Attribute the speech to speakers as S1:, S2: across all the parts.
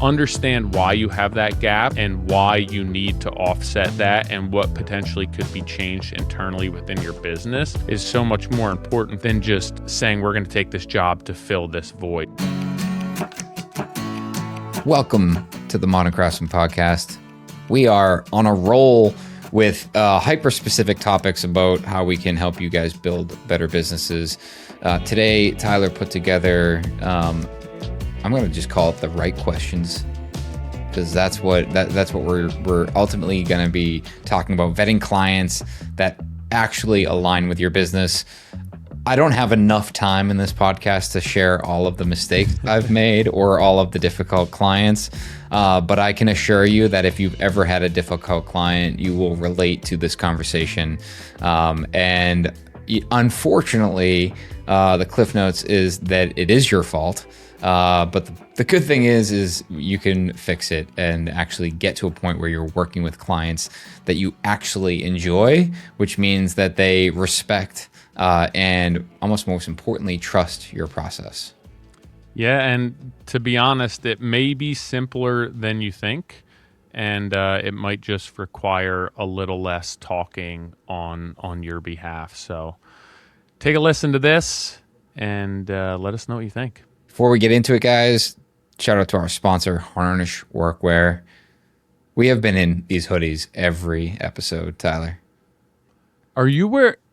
S1: understand why you have that gap and why you need to offset that and what potentially could be changed internally within your business is so much more important than just saying we're going to take this job to fill this void.
S2: Welcome to the Modern Craftsman podcast. We are on a roll with hyper-specific topics about how we can help you guys build better businesses. Today, Tyler put together, I'm going to just call it the right questions, because that's what we're ultimately going to be talking about, vetting clients that actually align with your business. I don't have enough time in this podcast to share all of the mistakes I've made or all of the difficult clients, but I can assure you that if you've ever had a difficult client, you will relate to this conversation. And unfortunately, the Cliff Notes is that it is your fault. But the good thing is you can fix it and actually get to a point where you're working with clients that you actually enjoy, which means that they respect and almost most importantly, trust your process.
S1: Yeah, and to be honest, it may be simpler than you think, and it might just require a little less talking on your behalf. So take a listen to this and let us know what you think.
S2: Before we get into it, guys, shout out to our sponsor, Harnish Workwear. We have been in these hoodies every episode, Tyler.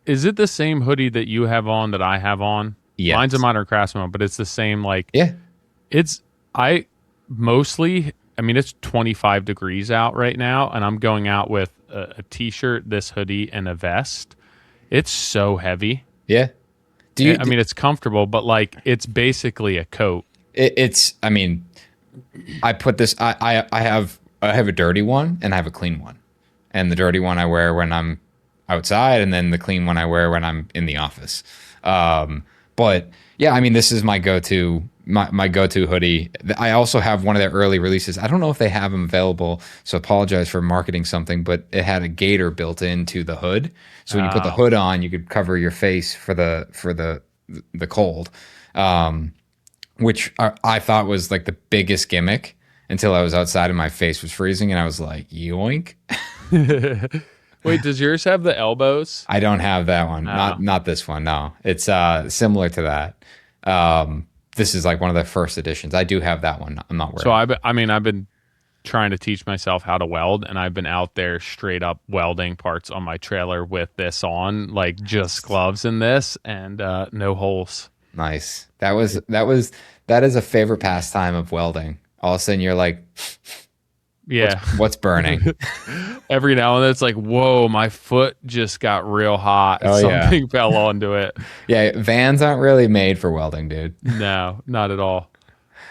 S1: Is it the same hoodie that you have on that I have on?
S2: Yes.
S1: Mine's a Modern Craftsman, but it's the same,
S2: Yeah.
S1: It's 25 degrees out right now, and I'm going out with a t-shirt, this hoodie, and a vest. It's so heavy.
S2: Yeah.
S1: It's comfortable, but it's basically a coat.
S2: I put this, I have a dirty one and I have a clean one. And the dirty one I wear when I'm outside, and then the clean one I wear when I'm in the office. But yeah, this is my go-to hoodie. I also have one of their early releases. I don't know if they have them available, so apologize for marketing something, but it had a gaiter built into the hood. So when you put the hood on, you could cover your face for the cold, which I thought was like the biggest gimmick until I was outside and my face was freezing and I was like, yoink.
S1: Wait, does yours have the elbows?
S2: I don't have that one.
S1: Oh.
S2: Not this one. No, it's similar to that. This is like one of the first editions. I do have that one. I'm not wearing.
S1: So I've been trying to teach myself how to weld, and I've been out there straight up welding parts on my trailer with this on, like just gloves in this and no holes.
S2: Nice. That is a favorite pastime of welding. All of a sudden you're like,
S1: yeah,
S2: what's burning?
S1: Every now and then it's like, whoa, my foot just got real hot.
S2: Oh,
S1: Something fell onto it.
S2: Yeah, Vans aren't really made for welding, dude.
S1: No, not at all.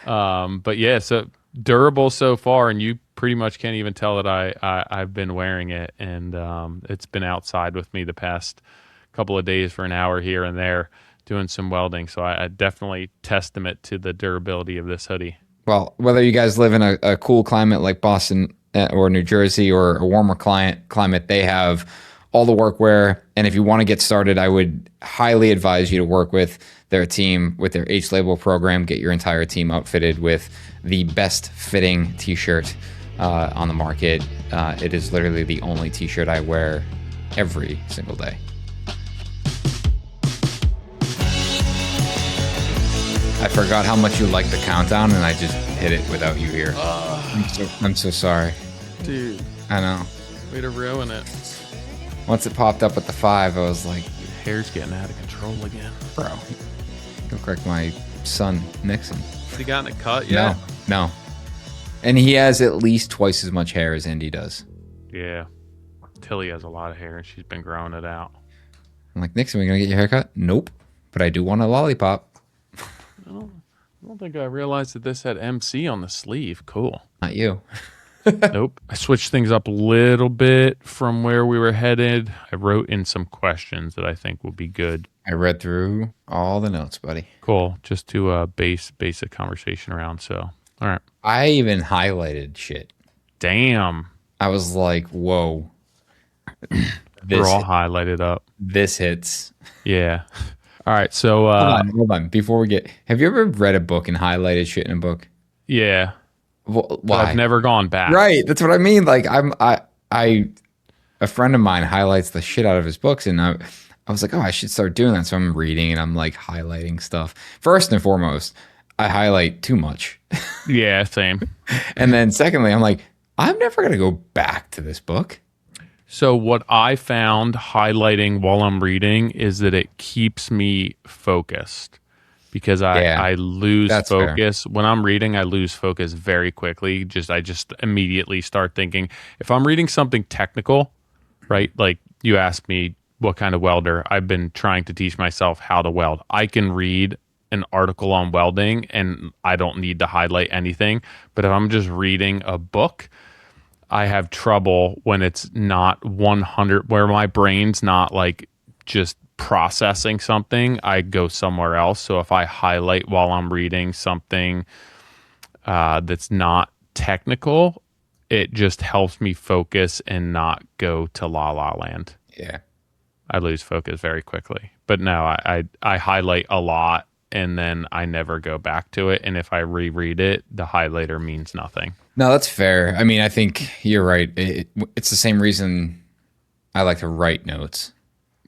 S1: But yeah, so durable so far, and you pretty much can't even tell that I've been wearing it, and it's been outside with me the past couple of days for an hour here and there doing some welding. So I definitely testament to the durability of this hoodie.
S2: Well, whether you guys live in a cool climate like Boston or New Jersey or a warmer climate, they have all the workwear. And if you want to get started, I would highly advise you to work with their team, with their H-Label program. Get your entire team outfitted with the best fitting t-shirt on the market. It is literally the only t-shirt I wear every single day. I forgot how much you like the countdown, and I just hit it without you here. I'm so sorry.
S1: Dude.
S2: I know.
S1: Way to ruin it.
S2: Once it popped up at the 5, I was like,
S1: your hair's getting out of control again.
S2: Bro, look like my son, Nixon.
S1: Has he gotten a cut yet?
S2: No. And he has at least twice as much hair as Indy does.
S1: Yeah. Tilly has a lot of hair, and she's been growing it out.
S2: I'm like, Nixon, we gonna get your hair cut? Nope. But I do want a lollipop.
S1: I don't think I realized that this had MC on the sleeve. Cool.
S2: Not you.
S1: Nope. I switched things up a little bit from where we were headed. I wrote in some questions that I think will be good.
S2: I read through all the notes, buddy.
S1: Cool. Just to base a conversation around. So, all right.
S2: I even highlighted shit.
S1: Damn.
S2: I was like, whoa.
S1: We're all highlighted up.
S2: This hits.
S1: Yeah. All right. So
S2: hold on. Before we have you ever read a book and highlighted shit in a book?
S1: Yeah. but I've
S2: Why?
S1: never gone back.
S2: Right. That's what I mean. Like a friend of mine highlights the shit out of his books, and I was like, oh, I should start doing that. So I'm reading and I'm like highlighting stuff. First and foremost, I highlight too much.
S1: Yeah, same.
S2: And then secondly, I'm like, I'm never going to go back to this book.
S1: So what I found highlighting while I'm reading is that it keeps me focused because
S2: Yeah,
S1: I lose
S2: that's fair.
S1: focus. When I'm reading, I lose focus very quickly. I just immediately start thinking. If I'm reading something technical, right? Like you asked me what kind of welder. I've been trying to teach myself how to weld. I can read an article on welding and I don't need to highlight anything. But if I'm just reading a book, I have trouble when it's not 100, where my brain's not like just processing something. I go somewhere else. So if I highlight while I'm reading something that's not technical, it just helps me focus and not go to la la land.
S2: Yeah.
S1: I lose focus very quickly. But no, I highlight a lot and then I never go back to it. And if I reread it, the highlighter means nothing.
S2: No, that's fair. I mean, I think you're right. It's the same reason I like to write notes,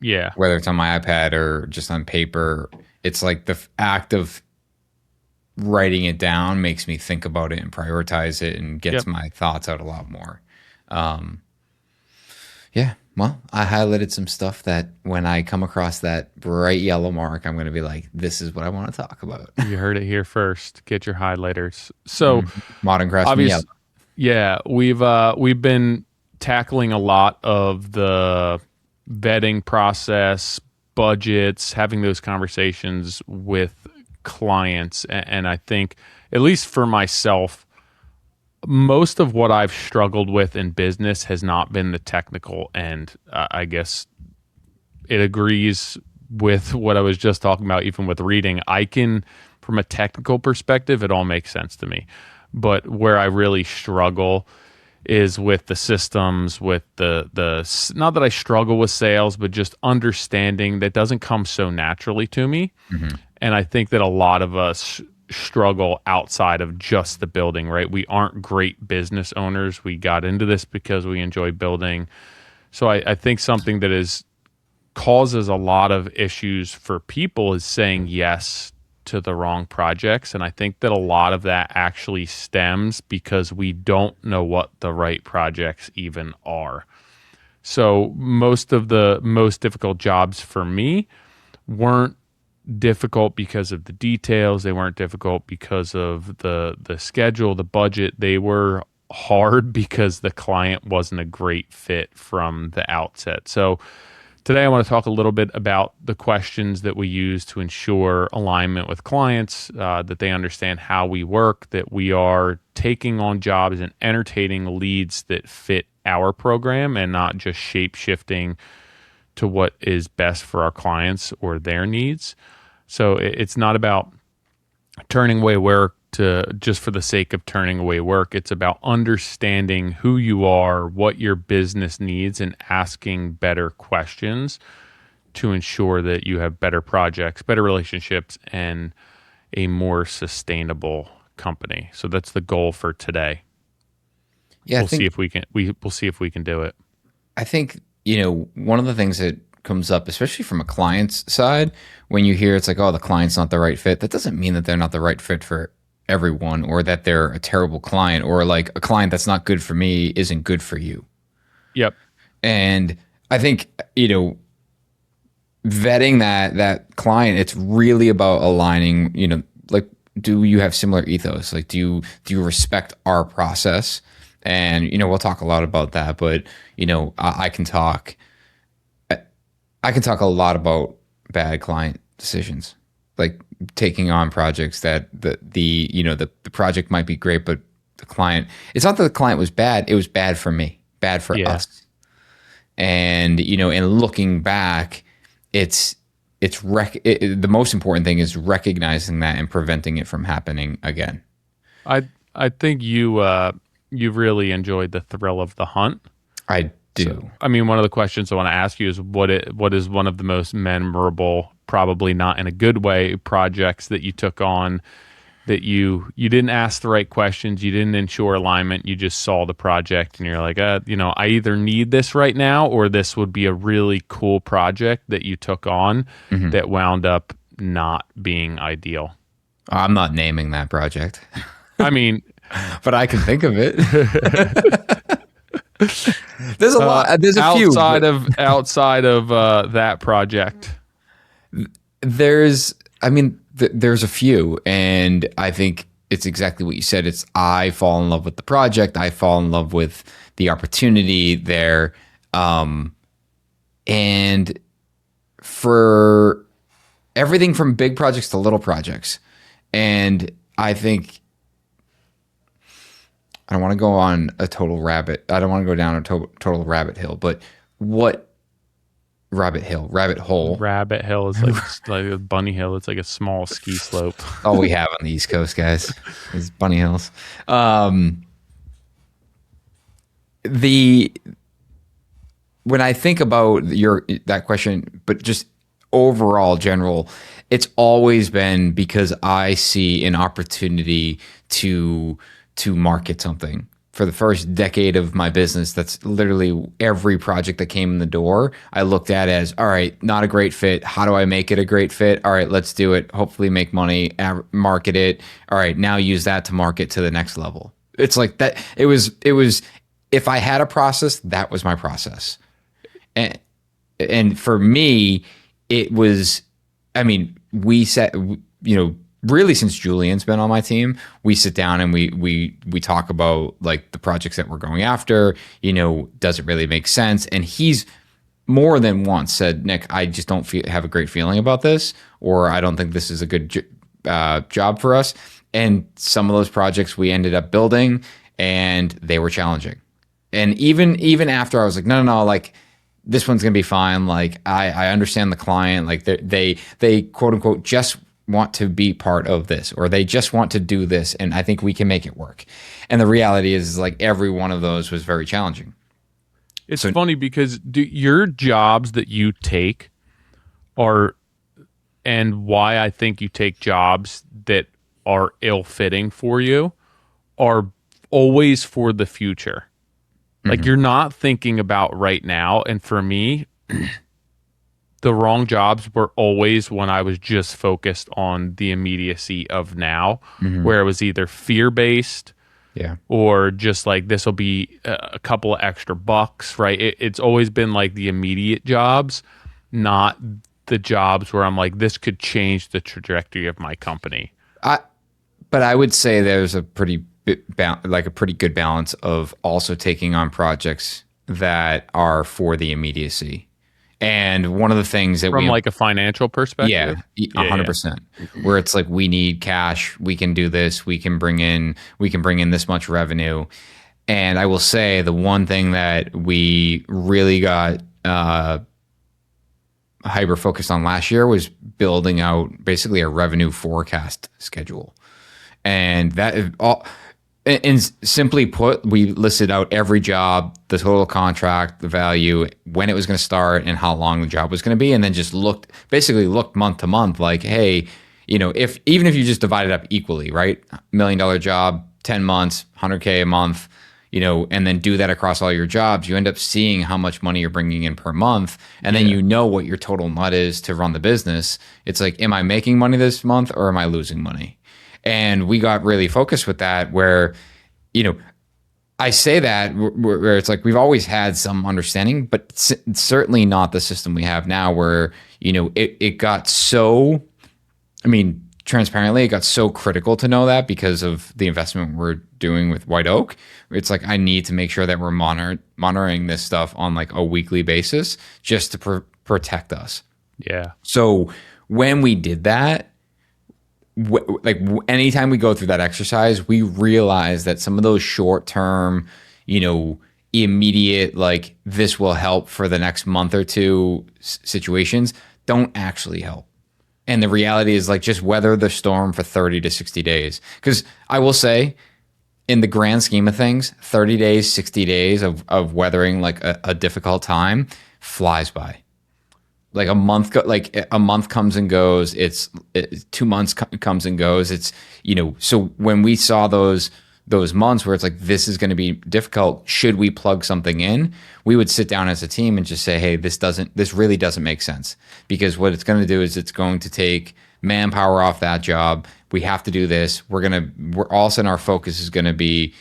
S1: Yeah.
S2: whether it's on my iPad or just on paper. It's like the act of writing it down makes me think about it and prioritize it and gets
S1: Yep.
S2: my thoughts out a lot more. Yeah, well, I highlighted some stuff that when I come across that bright yellow mark, I'm going to be like, this is what I want to talk about.
S1: You heard it here first. Get your highlighters. So
S2: Modern Craftsman, yeah.
S1: obviously, yeah, we've been tackling a lot of the vetting process, budgets, having those conversations with clients, and I think at least for myself, most of what I've struggled with in business has not been the technical end. I guess it agrees with what I was just talking about, even with reading. I can, from a technical perspective, it all makes sense to me. But where I really struggle is with the systems, with the not that I struggle with sales, but just understanding that doesn't come so naturally to me. And I think that a lot of us struggle outside of just the building, right? We aren't great business owners. We got into this because we enjoy building. So I think something that causes a lot of issues for people is saying yes to the wrong projects. And I think that a lot of that actually stems because we don't know what the right projects even are. So most of the most difficult jobs for me weren't difficult because of the details. They weren't difficult because of the schedule, the budget. They were hard because the client wasn't a great fit from the outset. So today I want to talk a little bit about the questions that we use to ensure alignment with clients, that they understand how we work, that we are taking on jobs and entertaining leads that fit our program and not just shape-shifting to what is best for our clients or their needs. So it's not about turning away work to just for the sake of turning away work. It's about understanding who you are, what your business needs, and asking better questions to ensure that you have better projects, better relationships, and a more sustainable company. So that's the goal for today.
S2: Yeah,
S1: We'll see if we can. We'll see if we can do it.
S2: I think, one of the things that comes up, especially from a client's side, when you hear it's like, oh, the client's not the right fit, that doesn't mean that they're not the right fit for everyone or that they're a terrible client or like a client that's not good for me isn't good for you.
S1: Yep.
S2: And I think, vetting that client, it's really about aligning, like, do you have similar ethos? Like, do you respect our process? And, we'll talk a lot about that, but, I can talk a lot about bad client decisions, like taking on projects that the project might be great, but the client, it's not that the client was bad. It was bad for me, bad for us. And, and looking back, the most important thing is recognizing that and preventing it from happening again.
S1: I think you've really enjoyed the thrill of the hunt.
S2: I do.
S1: So, I mean, one of the questions I want to ask you is what is one of the most memorable, probably not in a good way, projects that you took on that you didn't ask the right questions, you didn't ensure alignment, you just saw the project and you're like, I either need this right now or this would be a really cool project that you took on that wound up not being ideal?
S2: I'm not naming that project,
S1: I mean,
S2: but I can think of it. There's a lot. There's a few
S1: outside of that project.
S2: There's a few, and I think it's exactly what you said. It's I fall in love with the project. I fall in love with the opportunity there. And for everything from big projects to little projects. And I think I don't want to go on a total rabbit. I don't want to go down a total rabbit hill, but what rabbit hole.
S1: Rabbit Hill is like a bunny hill. It's like a small ski slope.
S2: All we have on the East Coast, guys, is bunny hills. When I think about that question, but just overall general, it's always been because I see an opportunity to market something. For the first decade of my business, that's literally every project that came in the door, I looked at as, all right, not a great fit. How do I make it a great fit? All right, let's do it. Hopefully make money, market it. All right, now use that to market to the next level. It's like that. It was, if I had a process, that was my process. And for me, it was, we set, really since Julian's been on my team, we sit down and we talk about like the projects that we're going after, does it really make sense? And he's more than once said, Nick, I just don't have a great feeling about this, or I don't think this is a good job for us. And some of those projects we ended up building and they were challenging. And even after I was like, no, like this one's going to be fine. Like I understand the client, like they quote unquote just want to be part of this, or they just want to do this, and I think we can make it work. And the reality is like every one of those was very challenging.
S1: It's funny because your jobs that you take and why I think you take jobs that are ill-fitting for you are always for the future. Like you're not thinking about right now. And for me, the wrong jobs were always when I was just focused on the immediacy of now, where it was either fear-based or just like, this will be a couple of extra bucks, right? It's always been like the immediate jobs, not the jobs where I'm like, this could change the trajectory of my company.
S2: But I would say there's a pretty good balance of also taking on projects that are for the immediacy. And one of the things that
S1: from like a financial perspective,
S2: 100%, where it's like, we need cash, we can do this, we can bring in this much revenue. And I will say the one thing that we really got hyper focused on last year was building out basically a revenue forecast schedule. And that is all. And simply put, we listed out every job, the total contract, the value, when it was going to start, and how long the job was going to be, and then just looked month to month, like, hey, even if you just divide it up equally, right? $1 million job, 10 months, 100K a month, and then do that across all your jobs, you end up seeing how much money you're bringing in per month, and then what your total nut is to run the business. It's like, am I making money this month or am I losing money? And we got really focused with that where, I say that where it's like, we've always had some understanding, but certainly not the system we have now where, it got so, transparently, it got so critical to know that because of the investment we're doing with White Oak. It's like, I need to make sure that we're monitoring this stuff on like a weekly basis just to protect us.
S1: Yeah. So
S2: when we did that, anytime we go through that exercise, we realize that some of those short-term, immediate, like this will help for the next month or two situations don't actually help. And the reality is like, just weather the storm for 30 to 60 days. Because I will say, in the grand scheme of things, 30 days, 60 days of weathering like a difficult time flies by. like a month comes and goes. 2 months comes and goes. It's, so when we saw those months where it's like, this is going to be difficult, should we plug something in? We would sit down as a team and just say, hey, this really doesn't make sense, because what it's going to do is it's going to take manpower off that job. We have to do this. We're all of a sudden our focus is going to be,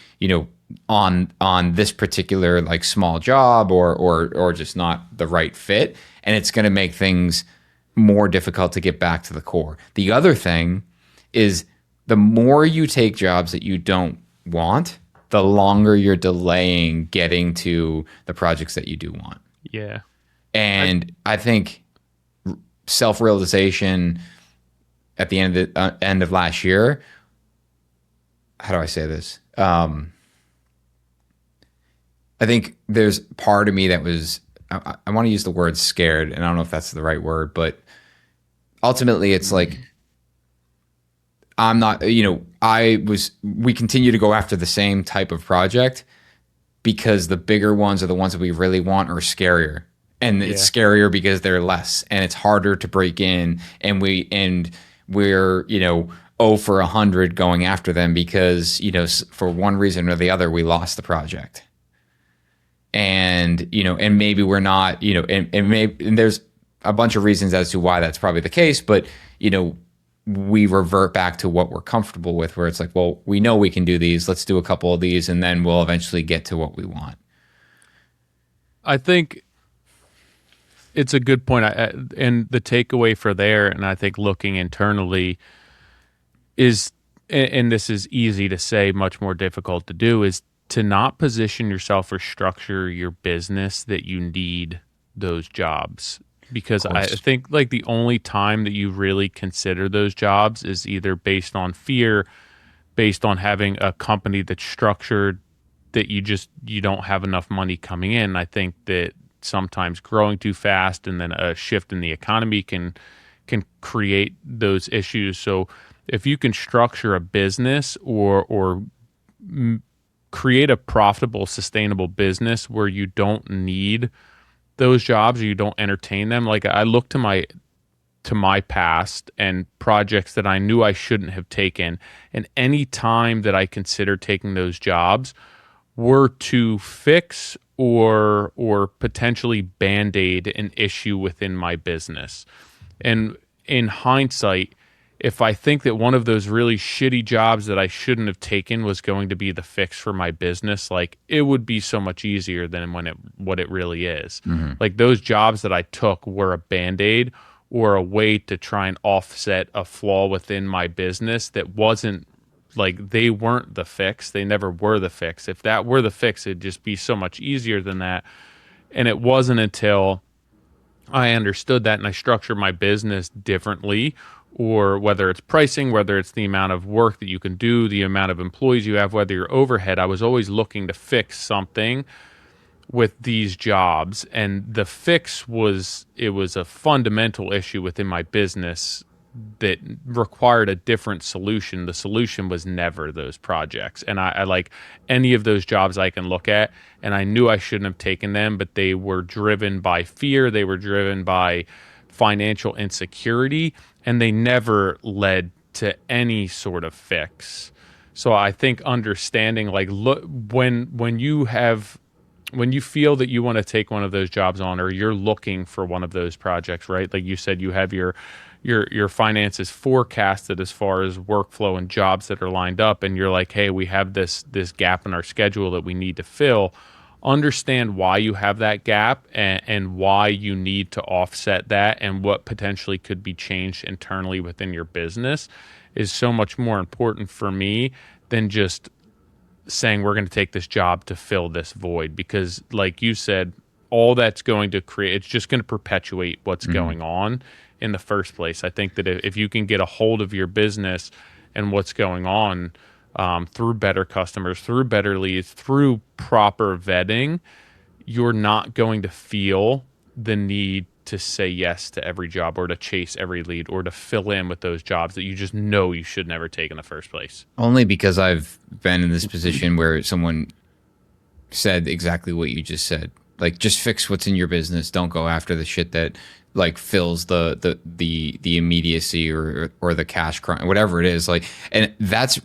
S2: on this particular like small job or just not the right fit. And it's going to make things more difficult to get back to the core. The other thing is, the more you take jobs that you don't want, the longer you're delaying getting to the projects that you do want.
S1: Yeah.
S2: And I think self-realization at the end of last year, how do I say this? I think there's part of me that was, I want to use the word scared, and I don't know if that's the right word, but ultimately it's like, I'm not, we continue to go after the same type of project because the bigger ones are the ones that we really want are scarier. And it's scarier because they're less and it's harder to break in. And we're, 0 for 100 going after them because, for one reason or the other, we lost the project. And, and maybe we're not, and there's a bunch of reasons as to why that's probably the case, but, we revert back to what we're comfortable with, where it's like, well, we know we can do these. Let's do a couple of these, and then we'll eventually get to what we want.
S1: I think it's a good point. And the takeaway for there, and I think looking internally is, and this is easy to say, much more difficult to do, is to not position yourself or structure your business that you need those jobs. Because I think like the only time that you really consider those jobs is either based on fear, based on having a company that's structured that you don't have enough money coming in. I think that sometimes growing too fast and then a shift in the economy can create those issues. So if you can structure a business or create a profitable, sustainable business where you don't need those jobs or you don't entertain them. Like I look to my past and projects that I knew I shouldn't have taken, and any time that I considered taking those jobs were to fix or potentially band-aid an issue within my business. And in hindsight, if I think that one of those really shitty jobs that I shouldn't have taken was going to be the fix for my business, like it would be so much easier than what it really is. Mm-hmm. Like those jobs that I took were a Band-Aid or a way to try and offset a flaw within my business that wasn't, like, they weren't the fix. They never were the fix. If that were the fix, it'd just be so much easier than that. And it wasn't until I understood that and I structured my business differently, or whether it's pricing, whether it's the amount of work that you can do, the amount of employees you have, whether your overhead, I was always looking to fix something with these jobs. And the fix was, it was a fundamental issue within my business that required a different solution. The solution was never those projects. And I like any of those jobs I can look at, and I knew I shouldn't have taken them, but they were driven by fear. They were driven by financial insecurity, and they never led to any sort of fix. So I think understanding, like, look, when you feel that you want to take one of those jobs on, or you're looking for one of those projects, right? Like you said, you have your finances forecasted as far as workflow and jobs that are lined up, and you're like, hey, we have this gap in our schedule that we need to fill. Understand why you have that gap and why you need to offset that, and what potentially could be changed internally within your business is so much more important for me than just saying we're going to take this job to fill this void. Because like you said, all that's going to create, it's just going to perpetuate what's going on in the first place. I think that if you can get a hold of your business and what's going on, through better customers, through better leads, through proper vetting, you're not going to feel the need to say yes to every job, or to chase every lead, or to fill in with those jobs that you just know you should never take in the first place.
S2: Only because I've been in this position where someone said exactly what you just said. Like, just fix what's in your business. Don't go after the shit that like fills the immediacy or the cash crunch, whatever it is. Like, and that's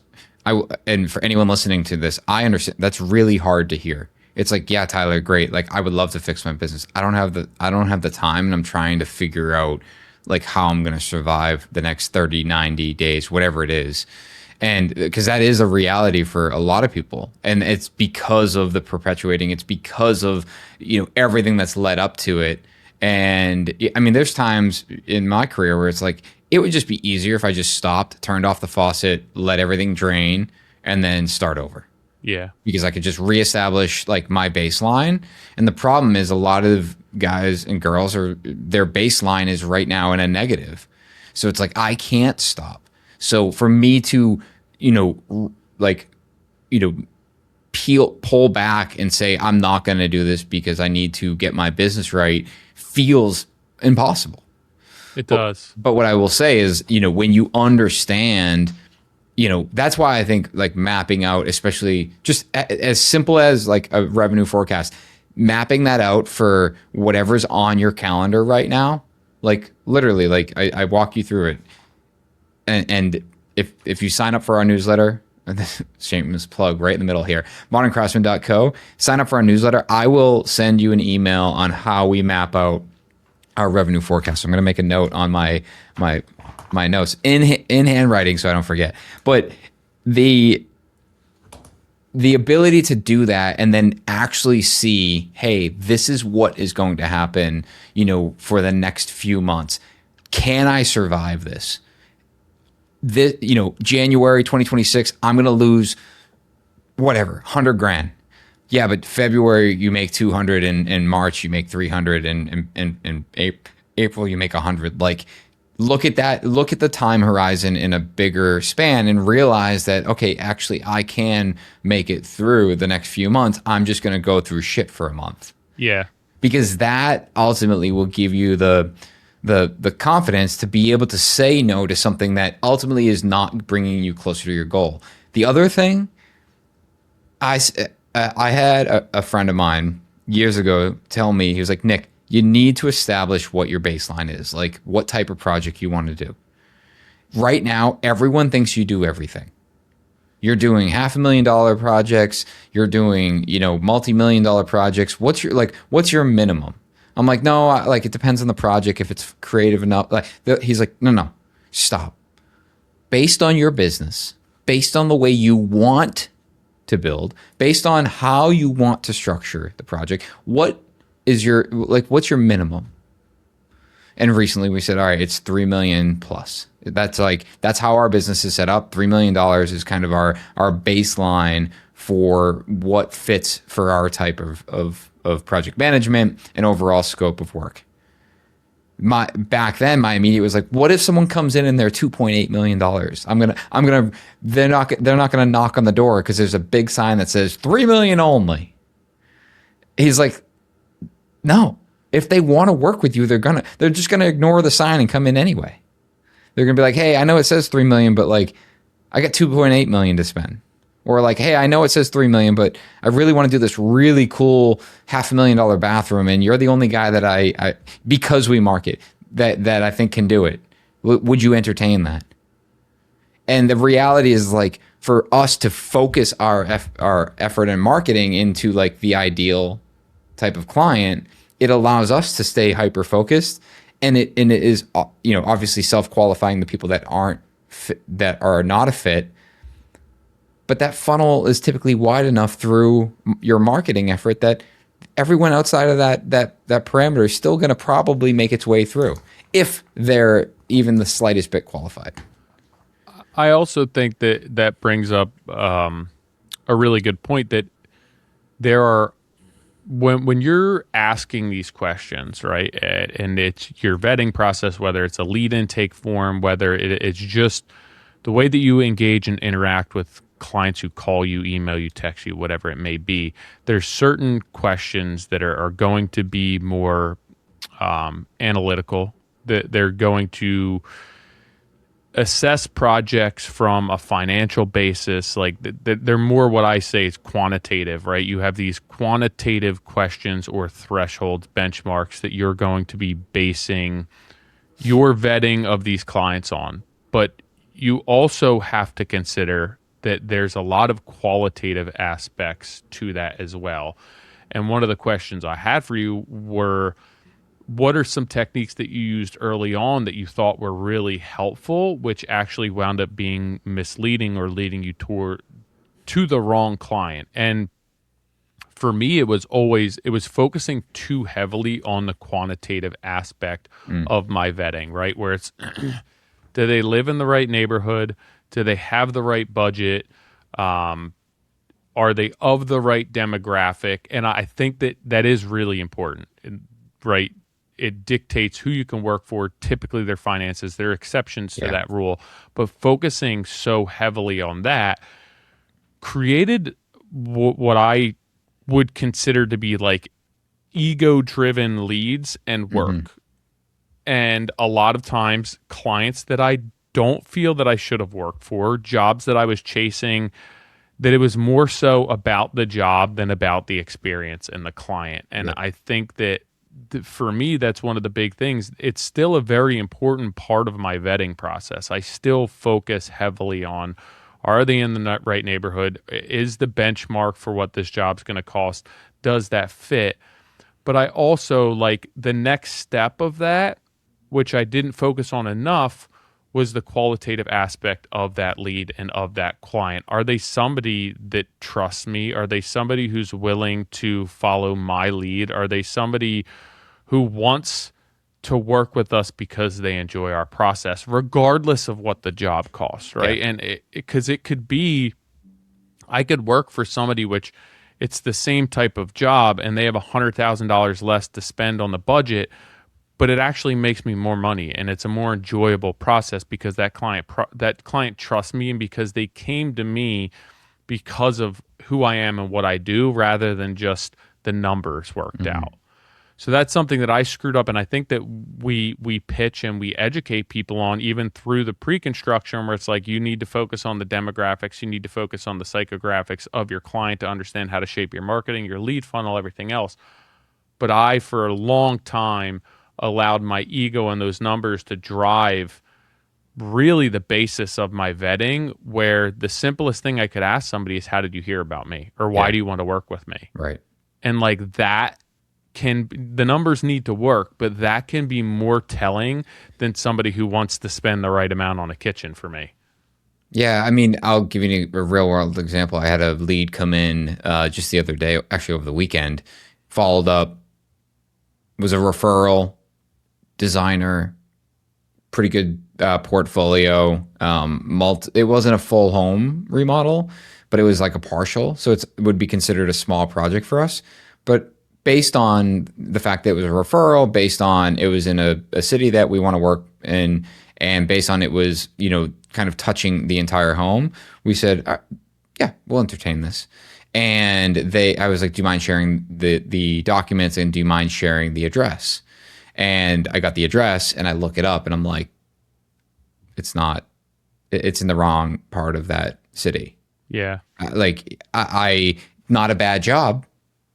S2: and for anyone listening to this, I understand that's really hard to hear. It's like, yeah, Tyler, great. Like, I would love to fix my business. I don't have the time, and I'm trying to figure out like how I'm going to survive the next 30, 90 days, whatever it is. And because that is a reality for a lot of people, and it's because of the perpetuating, it's because of, everything that's led up to it. And I mean, there's times in my career where it's like, it would just be easier if I just stopped, turned off the faucet, let everything drain, and then start over.
S1: Yeah.
S2: Because I could just reestablish like my baseline. And the problem is, a lot of guys and girls their baseline is right now in a negative. So it's like, I can't stop. So for me to, pull back and say, I'm not going to do this because I need to get my business right, feels impossible.
S1: It does.
S2: But what I will say is, when you understand, that's why I think like mapping out, especially just as simple as like a revenue forecast, mapping that out for whatever's on your calendar right now, like literally, like I walk you through it. And if you sign up for our newsletter, shameless plug right in the middle here, moderncraftsman.co, sign up for our newsletter. I will send you an email on how we map out our revenue forecast. I'm going to make a note on my notes in handwriting so I don't forget. But the ability to do that and then actually see, hey, this is what is going to happen, for the next few months. Can I survive this? January 2026, I'm going to lose whatever, 100 grand. Yeah, but February you make 200, and in March you make 300, and in April you make 100. Like, look at that. Look at the time horizon in a bigger span and realize that, okay, actually I can make it through the next few months. I'm just going to go through shit for a month.
S1: Yeah.
S2: Because that ultimately will give you the confidence to be able to say no to something that ultimately is not bringing you closer to your goal. The other thing, I had a friend of mine years ago tell me, he was like, Nick, you need to establish what your baseline is, like what type of project you want to do. Right now, everyone thinks you do everything. You're doing $500,000 projects. You're doing, multi-million-dollar projects. What's your minimum? I'm like, no, it depends on the project. If it's creative enough, he's like, no, stop. Based on your business, based on the way you want to build, based on how you want to structure the project, what's your minimum? And recently we said, all right, it's 3 million plus. That's how our business is set up. $3 million is kind of our baseline for what fits for our type of project management and overall scope of work. Back then, my immediate was like, what if someone comes in and they're $2.8 million? They're not gonna knock on the door because there's a big sign that says 3 million only. He's like, no. If they want to work with you, they're just gonna ignore the sign and come in anyway. They're gonna be like, hey, I know it says 3 million, but like, I got 2.8 million to spend. Or like, hey, I know it says 3 million, but I really want to do this really cool $500,000 bathroom, and you're the only guy that I because we market that I think can do it. Would you entertain that? And the reality is, like, for us to focus our effort and marketing into like the ideal type of client, it allows us to stay hyper focused, and it is obviously self-qualifying the people that are not a fit. But that funnel is typically wide enough through your marketing effort that everyone outside of that parameter is still going to probably make its way through, if they're even the slightest bit qualified.
S1: I also think that brings up a really good point, that there are, when you're asking these questions, right, and it's your vetting process, whether it's a lead intake form, whether it's just the way that you engage and interact with clients who call you, email you, text you, whatever it may be, there's certain questions that are going to be more analytical. That they're going to assess projects from a financial basis. Like they're more what I say is quantitative, right? You have these quantitative questions or thresholds, benchmarks that you're going to be basing your vetting of these clients on. But you also have to consider that there's a lot of qualitative aspects to that as well. And one of the questions I had for you were, what are some techniques that you used early on that you thought were really helpful, which actually wound up being misleading or leading you to the wrong client? And for me, it was focusing too heavily on the quantitative aspect of my vetting, right? Where it's, do they live in the right neighborhood? Do they have the right budget? Are they of the right demographic? And I think that is really important, right? It dictates who you can work for, typically their finances. There are exceptions to that rule. But focusing so heavily on that created what I would consider to be like ego-driven leads and work. And a lot of times clients that I don't feel that I should have worked for, jobs that I was chasing, that it was more so about the job than about the experience and the client. And I think that for me, that's one of the big things. It's still a very important part of my vetting process. I still focus heavily on, are they in the right neighborhood? Is the benchmark for what this job's going to cost? Does that fit? But I also like the next step of that, which I didn't focus on enough, was the qualitative aspect of that lead and of that client. Are they somebody that trusts me? Are they somebody who's willing to follow my lead? Are they somebody who wants to work with us because they enjoy our process, regardless of what the job costs, right? Yeah. And because it could be, I could work for somebody which it's the same type of job and they have $100,000 less to spend on the budget, but it actually makes me more money and it's a more enjoyable process because that client trusts me and because they came to me because of who I am and what I do rather than just the numbers worked out. So that's something that I screwed up, and I think that we pitch and we educate people on even through the pre-construction where it's like you need to focus on the demographics, you need to focus on the psychographics of your client to understand how to shape your marketing, your lead funnel, everything else. But I, for a long time, allowed my ego and those numbers to drive really the basis of my vetting, where the simplest thing I could ask somebody is, how did you hear about me? Or why do you want to work with me?
S2: Right.
S1: And like that, the numbers need to work, but that can be more telling than somebody who wants to spend the right amount on a kitchen for me.
S2: Yeah, I mean, I'll give you a real world example. I had a lead come in just the other day, actually over the weekend, followed up, was a referral, designer, pretty good portfolio. It wasn't a full home remodel, but it was like a partial, so it would be considered a small project for us. But based on the fact that it was a referral, based on it was in a city that we want to work in, and based on it was, kind of touching the entire home, we said, yeah, we'll entertain this. And I was like, do you mind sharing the documents and do you mind sharing the address? And I got the address and I look it up and I'm like, it's in the wrong part of that city.
S1: Yeah.
S2: I not a bad job.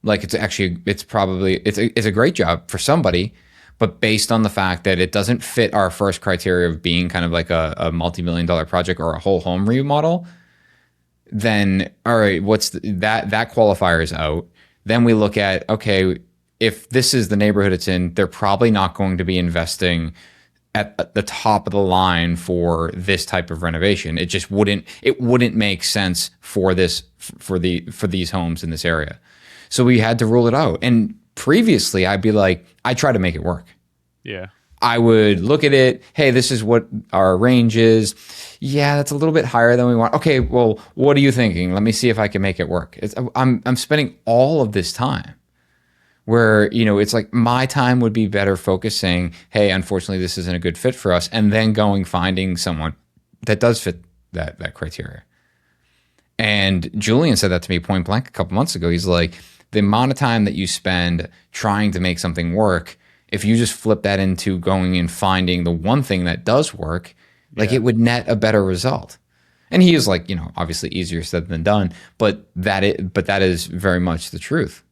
S2: Like it's a great job for somebody, but based on the fact that it doesn't fit our first criteria of being kind of like a multi-million-dollar project or a whole home remodel, then all right, that qualifier is out. Then we look at, okay, if this is the neighborhood it's in, they're probably not going to be investing at the top of the line for this type of renovation. It just wouldn't make sense for these homes in this area. So we had to rule it out. And previously I'd be like, I try to make it work.
S1: Yeah.
S2: I would look at it. Hey, this is what our range is. Yeah, that's a little bit higher than we want. Okay, well, what are you thinking? Let me see if I can make it work. I'm spending all of this time where, it's like my time would be better focusing, hey, unfortunately, this isn't a good fit for us. And then finding someone that does fit that criteria. And Julian said that to me point blank a couple months ago. He's like, the amount of time that you spend trying to make something work, if you just flip that into going and finding the one thing that does work, Like
S1: Yeah.
S2: it would net a better result. And he is like, obviously easier said than done, but that is very much the truth.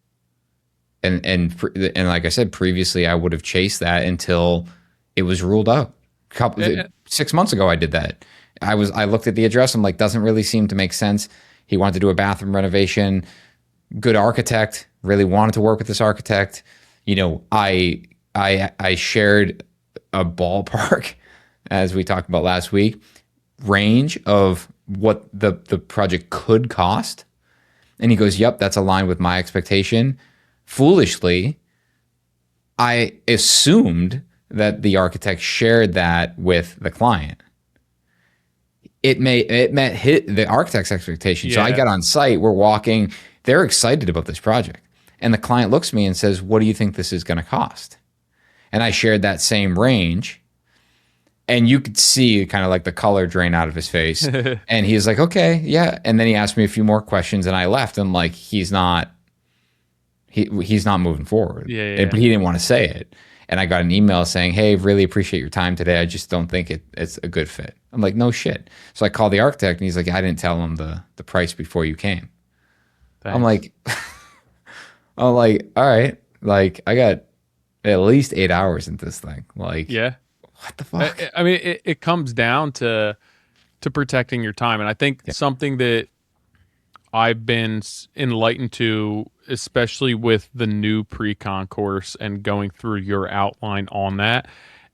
S2: And like I said previously, I would have chased that until it was ruled out.
S1: Eh,
S2: 6 months ago, I did that. I looked at the address. I'm like, doesn't really seem to make sense. He wanted to do a bathroom renovation. Good architect. Really wanted to work with this architect. I shared a ballpark, as we talked about last week, range of what the project could cost. And he goes, yep, that's aligned with my expectation. Foolishly, I assumed that the architect shared that with the client. It met the architect's expectations. So I
S1: yeah.
S2: got on site, we're walking, they're excited about this project. And the client looks at me and says, what do you think this is going to cost? And I shared that same range. And you could see kind of like the color drain out of his face. And he's like, okay, yeah. And then he asked me a few more questions and I left. And like, he's not moving forward.
S1: Yeah.
S2: But he didn't want to say it. And I got an email saying, hey, really appreciate your time today. I just don't think it's a good fit. I'm like, no shit. So I called the architect and he's like, I didn't tell him the price before you came.
S1: Thanks.
S2: I'm like, all right. Like I got at least 8 hours in this thing. Like,
S1: yeah.
S2: what the fuck?
S1: I mean, it comes down to protecting your time, and I think something that I've been enlightened to, especially with the new pre-con course and going through your outline on that,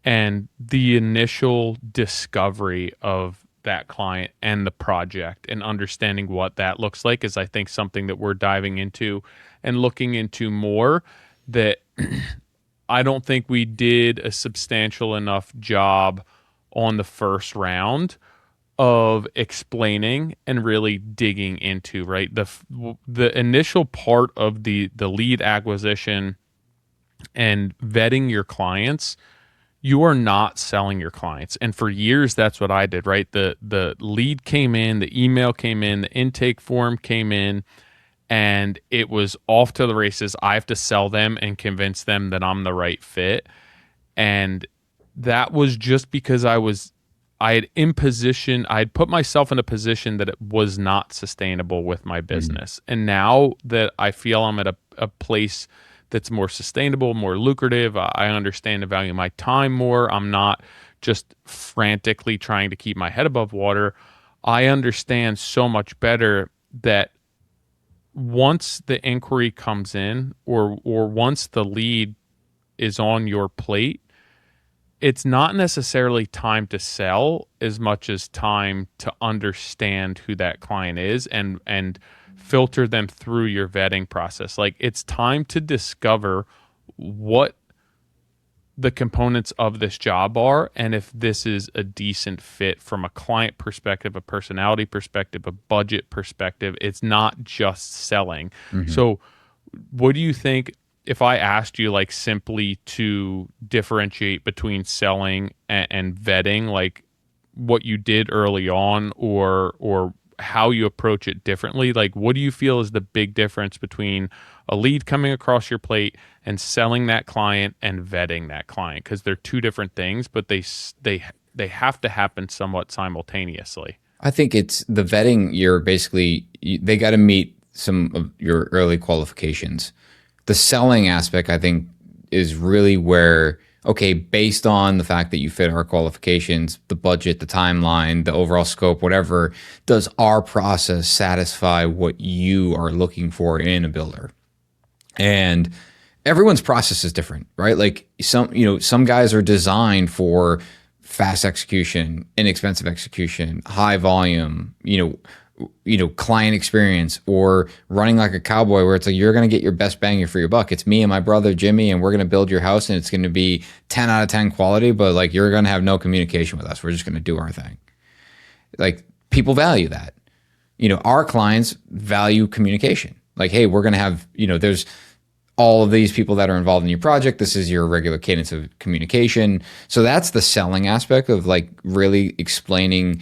S1: and the initial discovery of that client and the project and understanding what that looks like is, I think, something that we're diving into and looking into more that I don't think we did a substantial enough job on the first round of explaining and really digging into, right? The initial part of the lead acquisition and vetting your clients, you are not selling your clients. And for years, that's what I did, right? The lead came in, the email came in, the intake form came in, and it was off to the races. I have to sell them and convince them that I'm the right fit. And that was just because I had put myself in a position that it was not sustainable with my business. And now that I feel I'm at a place that's more sustainable, more lucrative, I understand the value of my time more. I'm not just frantically trying to keep my head above water. I understand so much better that once the inquiry comes in or once the lead is on your plate, it's not necessarily time to sell as much as time to understand who that client is and filter them through your vetting process. Like, it's time to discover what the components of this job are and if this is a decent fit from a client perspective, a personality perspective, a budget perspective. It's not just selling. So what do you think if I asked you, like, simply to differentiate between selling and vetting, like what you did early on or how you approach it differently? Like, what do you feel is the big difference between a lead coming across your plate and selling that client and vetting that client? Because they're two different things, but they have to happen somewhat simultaneously.
S2: I think it's the vetting. They got to meet some of your early qualifications. The selling aspect, I think, is really where, okay, based on the fact that you fit our qualifications, the budget, the timeline, the overall scope, whatever, does our process satisfy what you are looking for in a builder? And everyone's process is different, right? Like some guys are designed for fast execution, inexpensive execution, high volume, client experience, or running like a cowboy where it's like, you're going to get your best bang for your buck. It's me and my brother, Jimmy, and we're going to build your house and it's going to be 10 out of 10 quality, but like, you're going to have no communication with us. We're just going to do our thing. Like, people value that. Our clients value communication. Like, hey, we're going to have, there's all of these people that are involved in your project. This is your regular cadence of communication. So that's the selling aspect of like really explaining,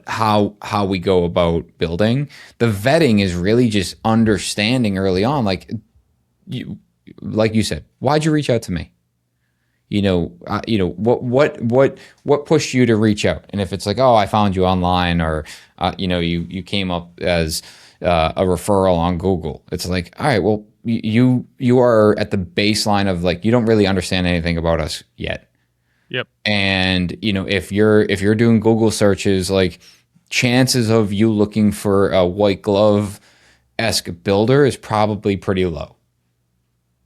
S2: how we go about building. The vetting is really just understanding early on, like you said, why'd you reach out to me? what pushed you to reach out? And if it's like, oh, I found you online, or you came up as a referral on Google, it's like, all right, well, you are at the baseline of like, you don't really understand anything about us yet.
S1: Yep.
S2: And if you're doing Google searches, like, chances of you looking for a white glove esque builder is probably pretty low.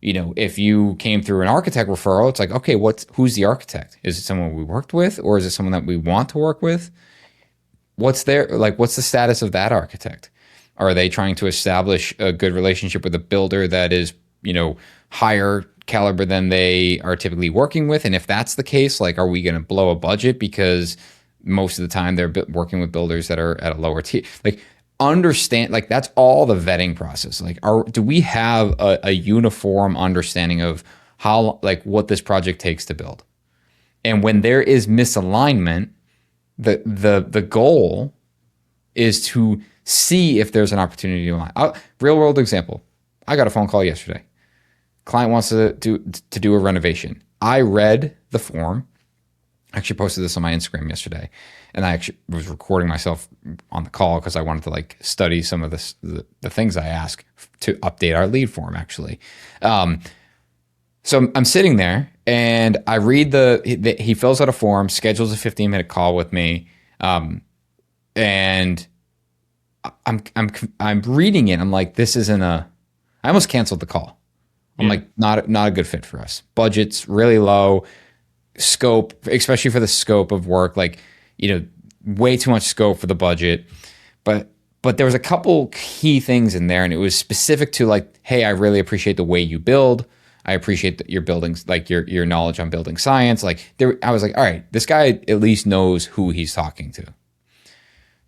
S2: If you came through an architect referral, it's like, okay, who's the architect? Is it someone we worked with, or is it someone that we want to work with? What's the status of that architect? Are they trying to establish a good relationship with a builder that is, higher caliber than they are typically working with? And if that's the case, like, are we going to blow a budget because most of the time they're working with builders that are at a lower tier? Like, understand, like, that's all the vetting process. Like, do we have a uniform understanding of how, like, what this project takes to build? And when there is misalignment, the goal is to see if there's an opportunity to align. Real world example. I got a phone call yesterday. Client wants to do a renovation. I read the form. I actually posted this on my Instagram yesterday, and I actually was recording myself on the call because I wanted to, like, study some of the things I ask to update our lead form, actually. So I'm sitting there and I read he fills out a form, schedules a 15-minute call with me, and I'm reading it. I'm like, this isn't I almost canceled the call. I'm like, not a good fit for us. Budget's really low. Scope, especially for the scope of work, like, way too much scope for the budget. But there was a couple key things in there, and it was specific to, like, hey, I really appreciate the way you build. I appreciate your buildings, like your knowledge on building science. Like, I was like, all right, this guy at least knows who he's talking to.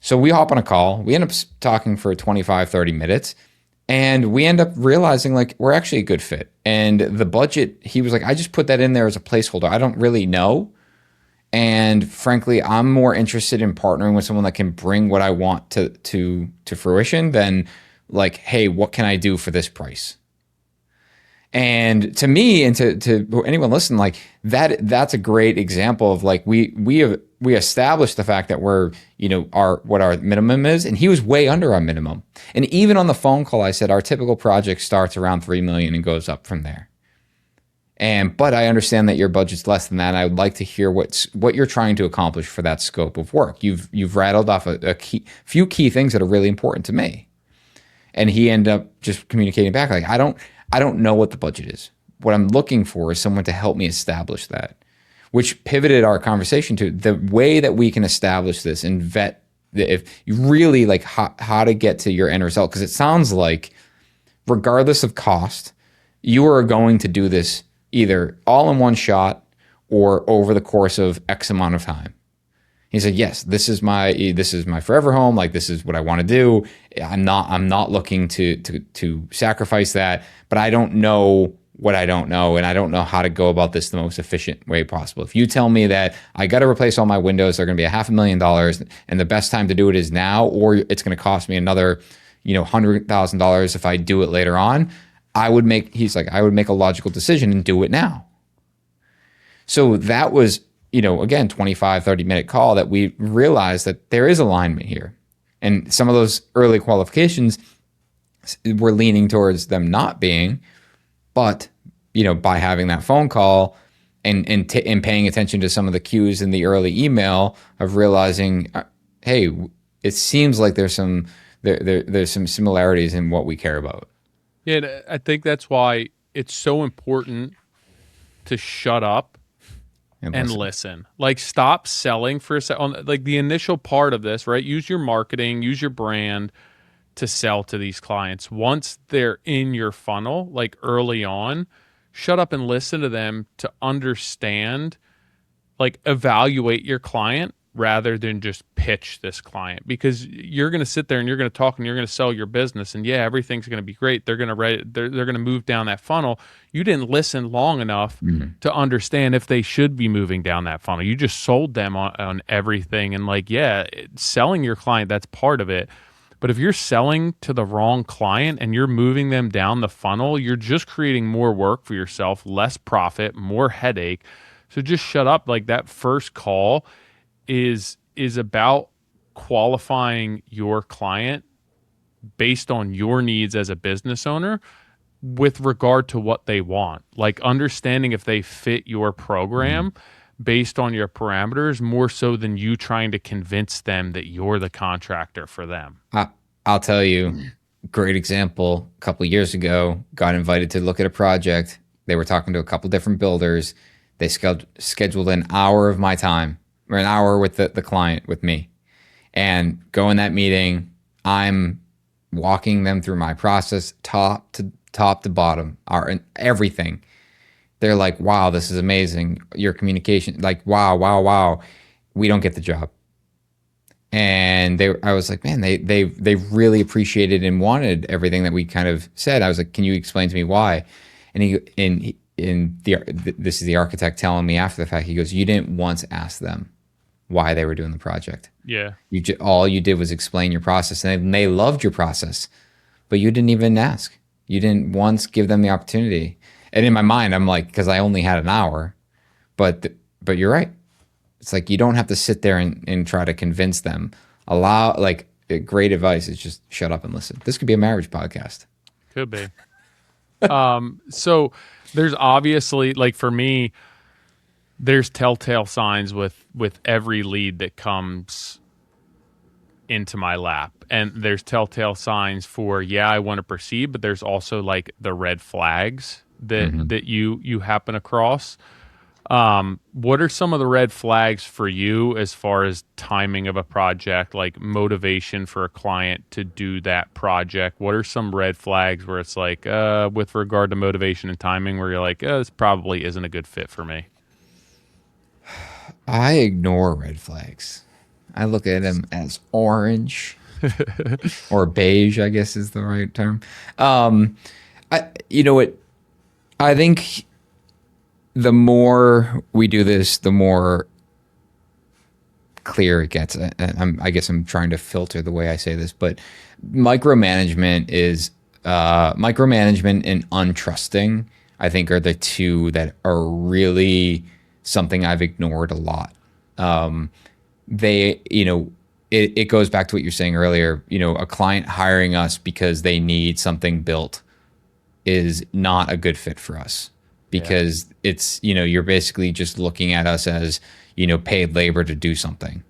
S2: So we hop on a call. We end up talking for 25, 30 minutes. And we end up realizing, like, we're actually a good fit. And the budget, he was like, I just put that in there as a placeholder. I don't really know. And frankly, I'm more interested in partnering with someone that can bring what I want to fruition than, like, hey, what can I do for this price? And to me, and to anyone listening, like, that's a great example of, like, we established the fact that we're, what our minimum is, and he was way under our minimum. And even on the phone call, I said our typical project starts around $3 million and goes up from there. But I understand that your budget's less than that. And I would like to hear what you're trying to accomplish for that scope of work. You've rattled off a few key things that are really important to me. And he ended up just communicating back, like, I don't know what the budget is. What I'm looking for is someone to help me establish that, which pivoted our conversation to the way that we can establish this and vet if you really, like, how to get to your end result. Because it sounds like, regardless of cost, you are going to do this either all in one shot or over the course of X amount of time. He said, yes, this is my forever home. Like, this is what I want to do. I'm not looking to sacrifice that, but I don't know what I don't know, and I don't know how to go about this the most efficient way possible. If you tell me that I got to replace all my windows, they're going to be $500,000, and the best time to do it is now, or it's going to cost me another, $100,000 if I do it later on, he's like, I would make a logical decision and do it now. So that was, again, 25, 30-minute call that we realized that there is alignment here. And some of those early qualifications, we're leaning towards them not being, but, by having that phone call and paying attention to some of the cues in the early email of realizing, hey, it seems like there's some similarities in what we care about.
S1: Yeah, I think that's why it's so important to shut up and listen. Like, stop selling for a second. Like, the initial part of this, right? Use your marketing, use your brand to sell to these clients. Once they're in your funnel, like, early on, shut up and listen to them to understand, like, evaluate your client rather than just pitch this client, because you're going to sit there and you're going to talk and you're going to sell your business, and everything's going to be great. They're going to move down that funnel. You didn't listen long enough to understand if they should be moving down that funnel. You just sold them on everything, and, like, selling your client, that's part of it. But if you're selling to the wrong client and you're moving them down the funnel, you're just creating more work for yourself, less profit, more headache. So just shut up. Like that first call is about qualifying your client based on your needs as a business owner with regard to what they want. Like understanding if they fit your program based on your parameters more so than you trying to convince them that you're the contractor for them.
S2: I'll tell you, great example. A couple of years ago, got invited to look at a project. They were talking to a couple different builders. They scheduled an hour of my time, or an hour with the client with me, and go in that meeting. I'm walking them through my process, top to bottom, everything. They're like, "Wow, this is amazing. Your communication, like, wow, wow, wow." We don't get the job. And I was like, man, they really appreciated and wanted everything that we kind of said. I was like, can you explain to me why? And this is the architect telling me after the fact. He goes, you didn't once ask them why they were doing the project.
S1: Yeah.
S2: All you did was explain your process, and they loved your process, but you didn't even ask. You didn't once give them the opportunity. And in my mind, I'm like, because I only had an hour, but you're right. It's like you don't have to sit there and try to convince them. Great advice is just shut up and listen. This could be a marriage podcast.
S1: Could be. So there's obviously, like for me, there's telltale signs with every lead that comes into my lap. And there's telltale signs for, I want to proceed, but there's also like the red flags that you happen across. What are some of the red flags for you as far as timing of a project, like motivation for a client to do that project? What are some red flags where it's like, with regard to motivation and timing, where you're like, this probably isn't a good fit for me?
S2: I ignore red flags. I look at them as orange or beige, I guess is the right term. You know what? I think the more we do this, the more clear it gets. I guess I'm trying to filter the way I say this, but micromanagement and untrusting, I think, are the two that are really something I've ignored a lot. It goes back to what you're saying earlier. A client hiring us because they need something built is not a good fit for us, because it's, you're basically just looking at us as, paid labor to do something,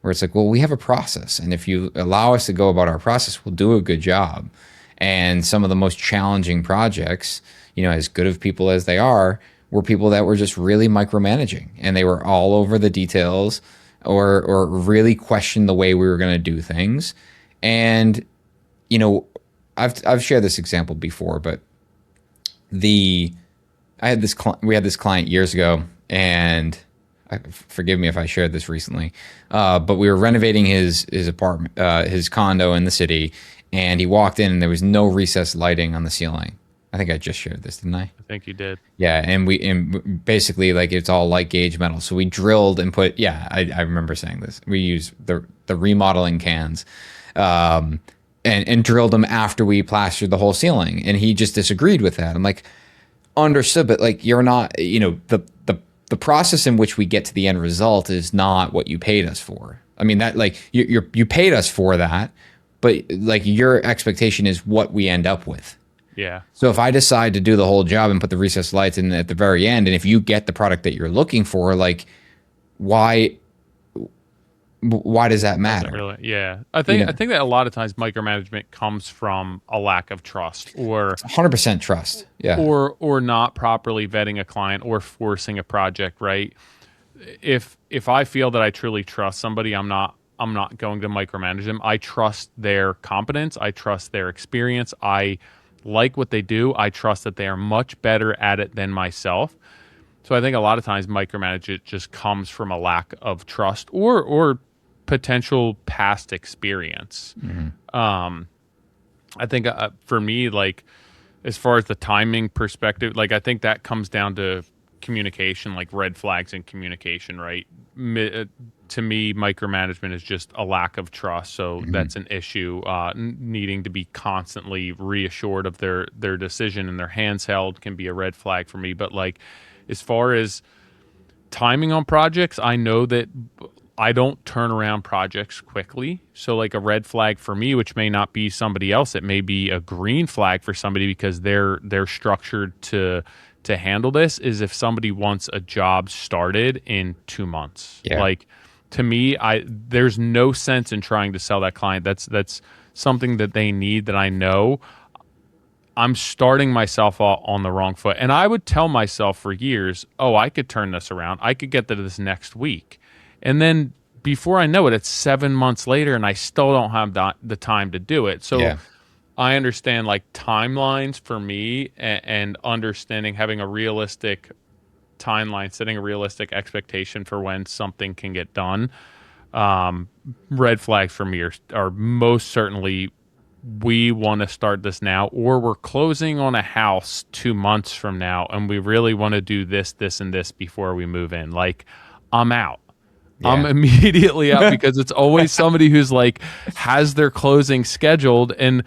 S2: where it's like, well, we have a process. And if you allow us to go about our process, we'll do a good job. And some of the most challenging projects, as good of people as they are, were people that were just really micromanaging, and they were all over the details, or really questioned the way we were going to do things. And, I've shared this example before, but we had this client years ago, and forgive me if I shared this recently, but we were renovating his apartment, his condo in the city, and he walked in and there was no recessed lighting on the ceiling. I think I just shared this, didn't I?
S1: I think you did.
S2: Yeah, and basically, like, it's all light gauge metal. So we drilled and put. Yeah, I remember saying this. We used the remodeling cans, and drilled them after we plastered the whole ceiling. And he just disagreed with that. I'm like, understood, but like, you're not. The process in which we get to the end result is not what you paid us for. I mean, that, like, you paid us for that, but like, your expectation is what we end up with.
S1: Yeah. So
S2: if I decide to do the whole job and put the recessed lights in at the very end, and if you get the product that you're looking for, like, why does that matter?
S1: Really, yeah. I think that a lot of times micromanagement comes from a lack of trust, or
S2: 100% trust. Yeah.
S1: Or not properly vetting a client, or forcing a project, right? If I feel that I truly trust somebody, I'm not going to micromanage them. I trust their competence, I trust their experience, I like what they do. I trust that they are much better at it than myself. So I think a lot of times micromanagement just comes from a lack of trust, or potential past experience. I think for me, like, as far as the timing perspective, like, I think that comes down to communication, like red flags in communication, right? To me, micromanagement is just a lack of trust. So that's an issue. Needing to be constantly reassured of their decision and their hands held can be a red flag for me. But like, as far as timing on projects, I know that I don't turn around projects quickly. So like a red flag for me, which may not be somebody else, it may be a green flag for somebody because they're structured to handle this, is if somebody wants a job started in 2 months.
S2: Yeah.
S1: Like, to me, there's no sense in trying to sell that client. That's something that they need, that I know I'm starting myself on the wrong foot. And I would tell myself for years, oh, I could turn this around. I could get to this next week. And then before I know it, it's 7 months later and I still don't have the time to do it. So
S2: Yeah.
S1: I understand like timelines for me, and understanding, having a realistic timeline, setting a realistic expectation for when something can get done. Red flags for me are most certainly, we want to start this now, or we're closing on a house 2 months from now and we really want to do this, this, and this before we move in. Like, I'm out.
S2: Yeah.
S1: I'm immediately out because it's always somebody who's like has their closing scheduled, and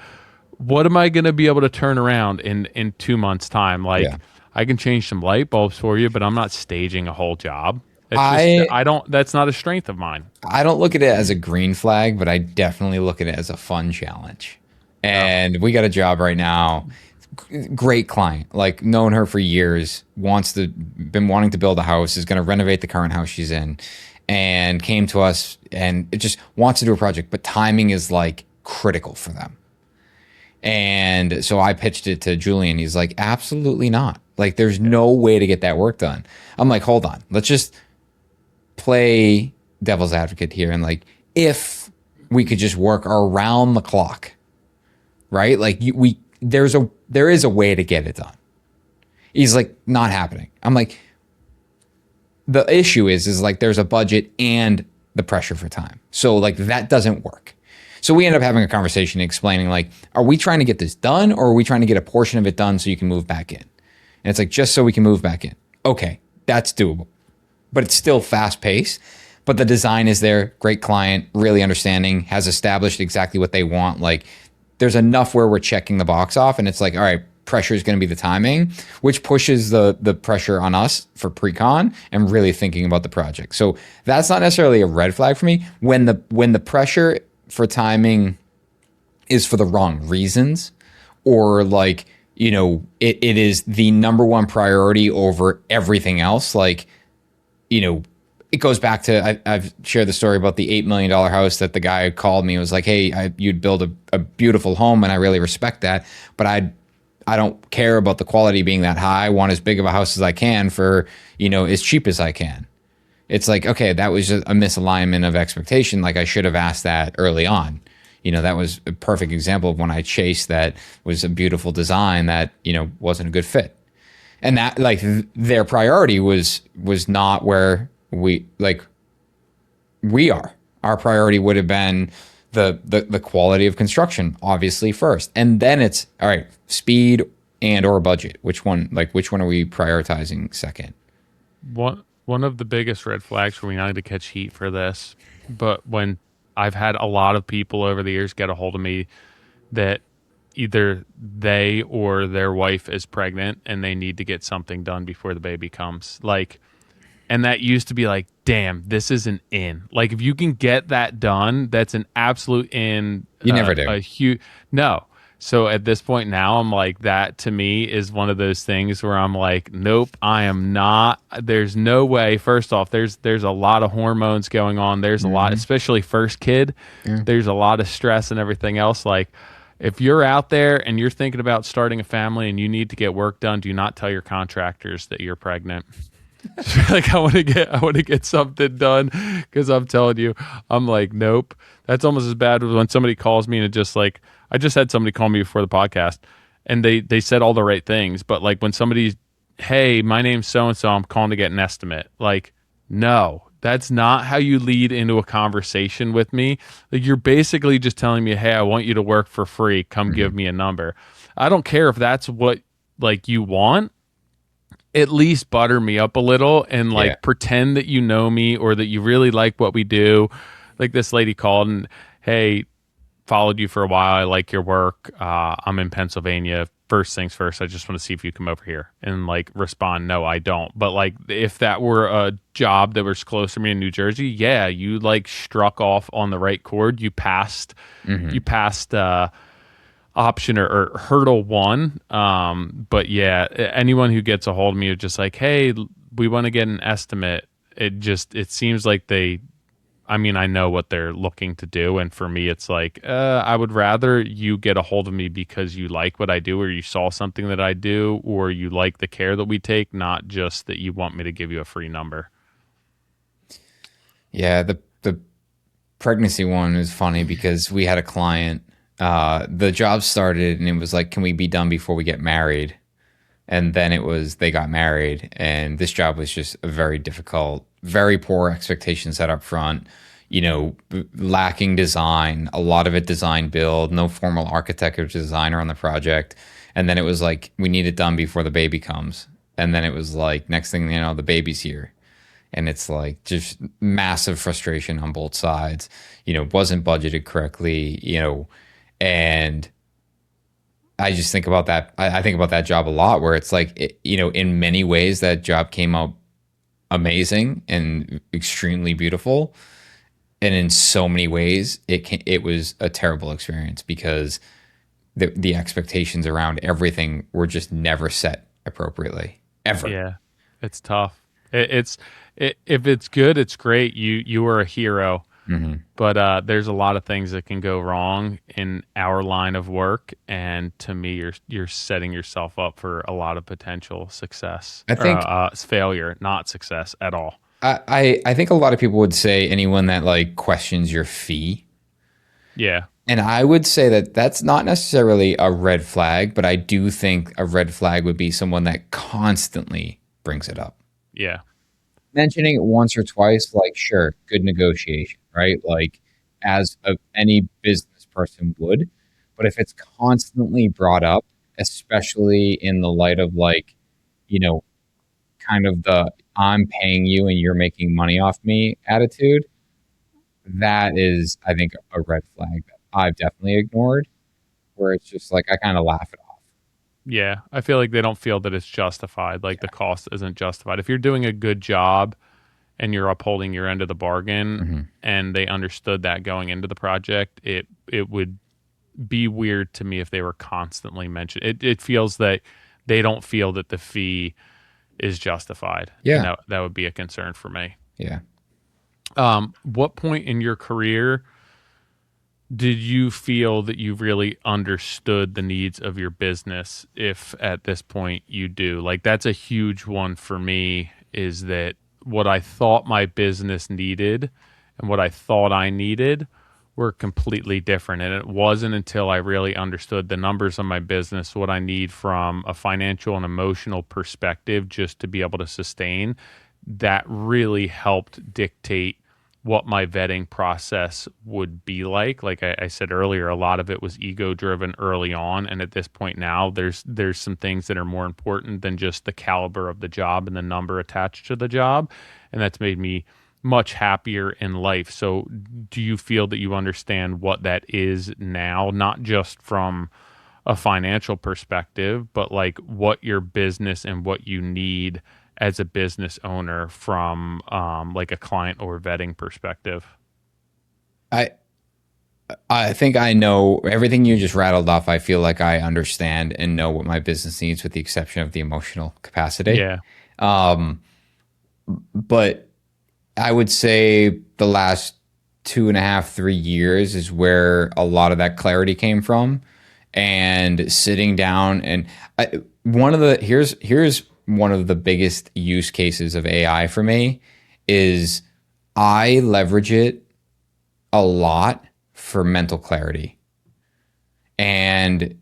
S1: what am I going to be able to turn around in 2 months time? Like,
S2: Yeah.
S1: I can change some light bulbs for you, but I'm not staging a whole job. It's
S2: I
S1: don't, that's not a strength of mine.
S2: I don't look at it as a green flag, but I definitely look at it as a fun challenge. And we got a job right now. Great client, like known her for years, been wanting to build a house, is going to renovate the current house she's in, and came to us and it just wants to do a project, but timing is like critical for them. And so I pitched it to Julian. He's like, absolutely not. Like, there's no way to get that work done. I'm like, hold on, let's just play devil's advocate here. And like, if we could just work around the clock, right? Like, there is a way to get it done. He's like, not happening. I'm like, the issue is like, there's a budget and the pressure for time. So like, that doesn't work. So we end up having a conversation explaining, like, are we trying to get this done, or are we trying to get a portion of it done so you can move back in? And it's like, just so we can move back in. Okay, that's doable. But it's still fast paced. But the design is there. Great client, really understanding, has established exactly what they want. Like, there's enough where we're checking the box off, and it's like, all right, pressure is going to be the timing, which pushes the pressure on us for pre-con and really thinking about the project. So that's not necessarily a red flag for me. When the pressure for timing is for the wrong reasons, or like, you know, it is the number one priority over everything else. Like, you know, it goes back to, I've shared the story about the $8 million house that the guy called me and was like, hey, you'd build a beautiful home and I really respect that, but I don't care about the quality being that high. I want as big of a house as I can for, you know, as cheap as I can. It's like, okay, that was just a misalignment of expectation. Like, I should have asked that early on. You know, that was a perfect example of when I chased that was a beautiful design that, you know, wasn't a good fit. And that, like, their priority was not where we are. Our priority would have been the quality of construction, obviously, first. And then it's, all right, speed and or budget. Which one are we prioritizing second?
S1: One of the biggest red flags for me, not to catch heat for this, but when I've had a lot of people over the years get a hold of me that either they or their wife is pregnant and they need to get something done before the baby comes. Like, and that used to be like, damn, this is an in. Like, if you can get that done, that's an absolute in.
S2: You never do.
S1: A huge, no. So at this point now, I'm like, that to me is one of those things where I'm like, nope, I am not. There's no way. First off, there's a lot of hormones going on. There's a lot, especially first kid. Yeah. There's a lot of stress and everything else. Like, if you're out there and you're thinking about starting a family and you need to get work done, do not tell your contractors that you're pregnant. Like, I want to get something done, because I'm telling you, I'm like, nope. That's almost as bad as when somebody calls me and it just like, I just had somebody call me before the podcast and they said all the right things, but like when somebody's, hey, my name's so and so, I'm calling to get an estimate. Like, no, that's not how you lead into a conversation with me. Like, you're basically just telling me, hey, I want you to work for free. Come give me a number. I don't care if that's what like you want. at least butter me up a little and
S2: Yeah.
S1: like pretend that you know me or that you really like what we do. Like this lady called and, hey, followed you for a while. I like your work. I'm in Pennsylvania. First things first, I just want to see if you come over here and like respond. No, I don't. But like, if that were a job that was close to me in New Jersey, yeah, you like struck off on the right chord.
S2: Hmm.
S1: You passed, option or hurdle one. But yeah, anyone who gets a hold of me is just like, hey, we want to get an estimate. It seems like I mean, I know what they're looking to do. And for me, it's like, I would rather you get a hold of me because you like what I do or you saw something that I do or you like the care that we take, not just that you want me to give you a free number.
S2: Yeah, the pregnancy one is funny because we had a client. The job started and it was like, can we be done before we get married? And then it was they got married, and this job was just a very difficult, very poor expectations set up front. Lacking design, a lot of it design build, no formal architect or designer on the project. And then it was like we need it done before the baby comes. And then it was like next thing you know, the baby's here. And it's like just massive frustration on both sides. Wasn't budgeted correctly, and I just think about that. I think about that job a lot where it's like, in many ways that job came out amazing and extremely beautiful. And in so many ways, it was a terrible experience because the expectations around everything were just never set appropriately, ever.
S1: Yeah, it's tough. If it's good, it's great. You are a hero.
S2: Hmm.
S1: But there's a lot of things that can go wrong in our line of work, and to me, you're setting yourself up for a lot of potential success
S2: I
S1: or
S2: think
S1: failure, not success at all.
S2: I think a lot of people would say anyone that like questions your fee.
S1: Yeah,
S2: And I would say that that's not necessarily a red flag, but I do think a red flag would be someone that constantly brings it up.
S1: yeah,
S2: Mentioning it once or twice, like, sure, good negotiation, right? Like, any business person would. But if it's constantly brought up, especially in the light of like, you know, kind of the I'm paying you and you're making money off me attitude, that is, I think, a red flag that I've definitely ignored, where it's just like, I kind of laugh it off.
S1: yeah. I feel like they don't feel that it's justified. Like the cost isn't justified. If you're doing a good job and you're upholding your end of the bargain,
S2: Hmm.
S1: and they understood that going into the project, it would be weird to me if they were constantly mentioned. It feels that they don't feel that the fee is justified, and
S2: Yeah.
S1: that would be a concern for me.
S2: Yeah.
S1: What point in your career did you feel that you really understood the needs of your business? If at this point you do, like that's a huge one for me. Is that what I thought my business needed and what I thought I needed were completely different. And it wasn't until I really understood the numbers of my business, what I need from a financial and emotional perspective just to be able to sustain, that really helped dictate what my vetting process would be like. Like I said earlier, a lot of it was ego driven early on, and at this point now, there's some things that are more important than just the caliber of the job and the number attached to the job, and that's made me much happier in life. So, do you feel that you understand what that is now, not just from a financial perspective, but like what your business and what you need as a business owner from like a client or vetting perspective?
S2: I I think I know everything you just rattled off. I feel like I understand and know what my business needs, with the exception of the emotional capacity.
S1: Yeah,
S2: Um, but I would say the last 2.5, 3 years is where a lot of that clarity came from. And sitting down and one of the here's one of the biggest use cases of AI for me is I leverage it a lot for mental clarity. And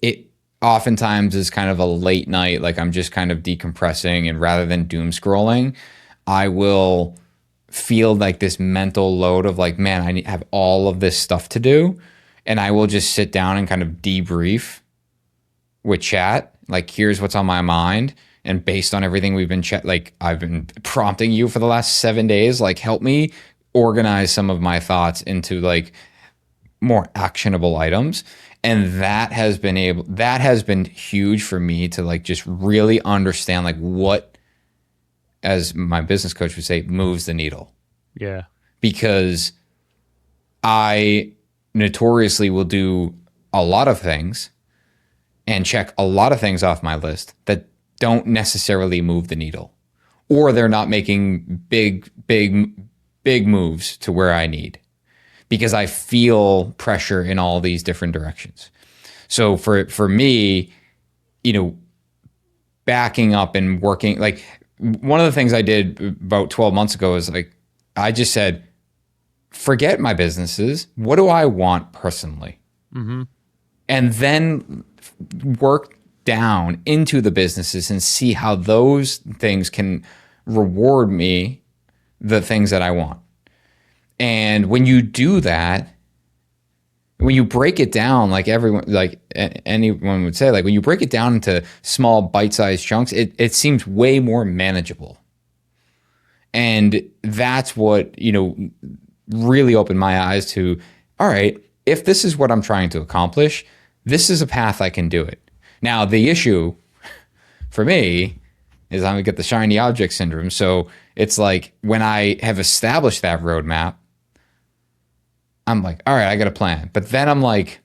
S2: it oftentimes is kind of a late night, like I'm just kind of decompressing, and rather than doom scrolling, I will feel like this mental load of like, man, have all of this stuff to do. And I will just sit down and kind of debrief with chat. Like, here's what's on my mind. And based on everything we've been I've been prompting you for the last 7 days, like, help me organize some of my thoughts into like more actionable items. And that has been huge for me to like just really understand like what, as my business coach would say, moves the needle.
S1: Yeah.
S2: Because I notoriously will do a lot of things and check a lot of things off my list that don't necessarily move the needle, or they're not making big moves to where I need, because I feel pressure in all these different directions. So for me, backing up and working, like, one of the things I did about 12 months ago is like, I just said, forget my businesses. What do I want personally?
S1: Mm-hmm.
S2: And then work down into the businesses and see how those things can reward me the things that I want. And when you do that, when you break it down, like anyone would say, like, when you break it down into small bite-sized chunks, it seems way more manageable. And that's what, really opened my eyes to, all right, if this is what I'm trying to accomplish, this is a path I can do it. Now, the issue for me is I'm going to get the shiny object syndrome. So it's like, when I have established that roadmap, I'm like, all right, I got a plan. But then I'm like,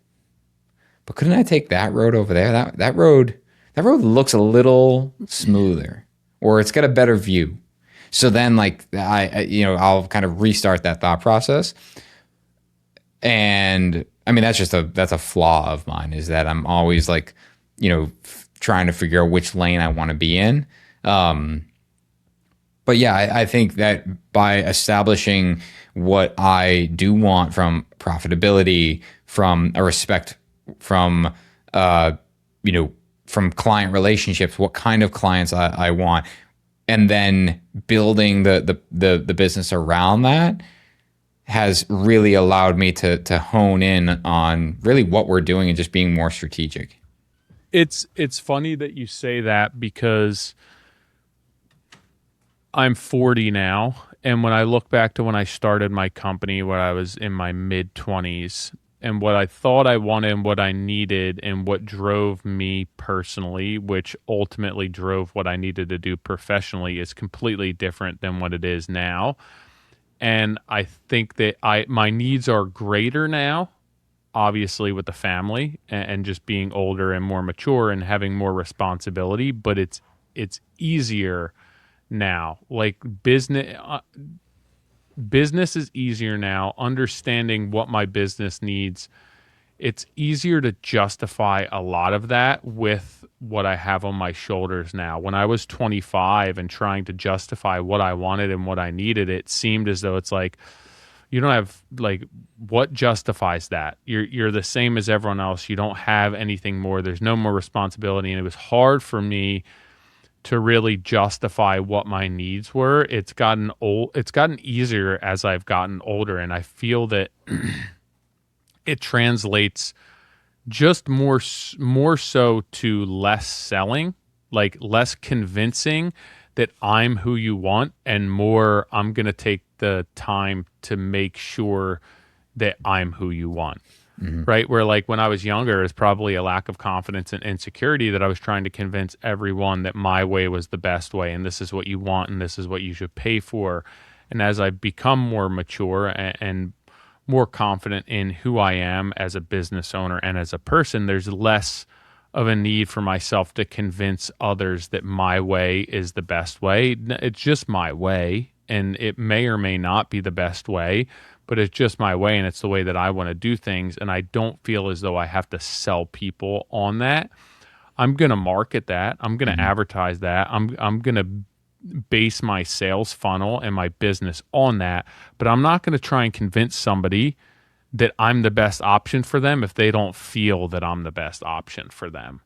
S2: but couldn't I take that road over there? That road looks a little smoother, or it's got a better view. So then, like, I'll kind of restart that thought process. And I mean, that's a flaw of mine, is that I'm always like, trying to figure out which lane I want to be in. But yeah, I think that by establishing what I do want from profitability, from a respect, from from client relationships, what kind of clients I want, and then building the business around that, has really allowed me to hone in on really what we're doing and just being more strategic.
S1: It's funny that you say that, because I'm 40 now, and when I look back to when I started my company, when I was in my mid 20s, and what I thought I wanted and what I needed and what drove me personally, which ultimately drove what I needed to do professionally, is completely different than what it is now. And I think that my needs are greater now, obviously with the family and just being older and more mature and having more responsibility, but it's easier now. Like, business is easier now. Understanding what my business needs, it's easier to justify a lot of that with what I have on my shoulders now. When I was 25 and trying to justify what I wanted and what I needed, it seemed as though it's like, you don't have, like, what justifies that? You're the same as everyone else. You don't have anything more. There's no more responsibility. And it was hard for me to really justify what my needs were. It's gotten easier as I've gotten older, and I feel that it translates just more so to less selling, like less convincing that I'm who you want, and more, I'm going to take the time to make sure that I'm who you want. Mm-hmm. Right? Where, like, when I was younger, it's probably a lack of confidence and insecurity that I was trying to convince everyone that my way was the best way, and this is what you want, and this is what you should pay for. And as I become more mature and more confident in who I am as a business owner and as a person, there's less of a need for myself to convince others that my way is the best way. It's just my way, and it may or may not be the best way, but it's just my way, and it's the way that I want to do things. And I don't feel as though I have to sell people on that. I'm going to market that. I'm going to advertise that. I'm going to base my sales funnel and my business on that, but I'm not going to try and convince somebody that I'm the best option for them if they don't feel that I'm the best option for them.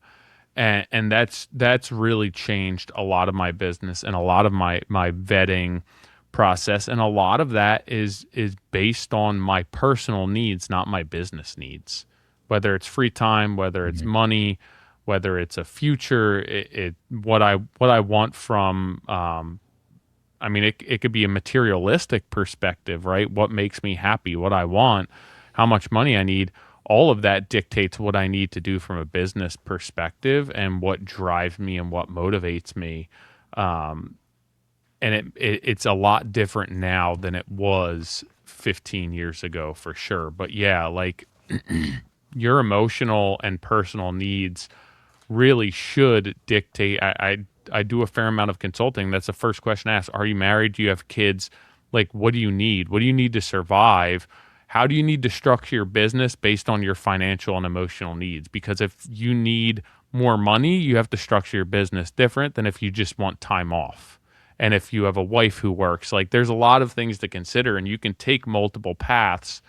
S1: And that's really changed a lot of my business and a lot of my vetting process. And a lot of that is based on my personal needs, not my business needs, whether it's free time, whether it's money, whether it's a future, what I want from. I mean, it could be a materialistic perspective, right? What makes me happy, what I want, how much money I need. All of that dictates what I need to do from a business perspective and what drives me and what motivates me. And it's a lot different now than it was 15 years ago for sure. But yeah, like your emotional and personal needs really should dictate. I do a fair amount of consulting. That's the first question I ask. Are you married? Do you have kids? Like, what do you need? What do you need to survive? How do you need to structure your business based on your financial and emotional needs? Because if you need more money, you have to structure your business different than if you just want time off. And if you have a wife who works, like there's a lot of things to consider, and you can take multiple paths,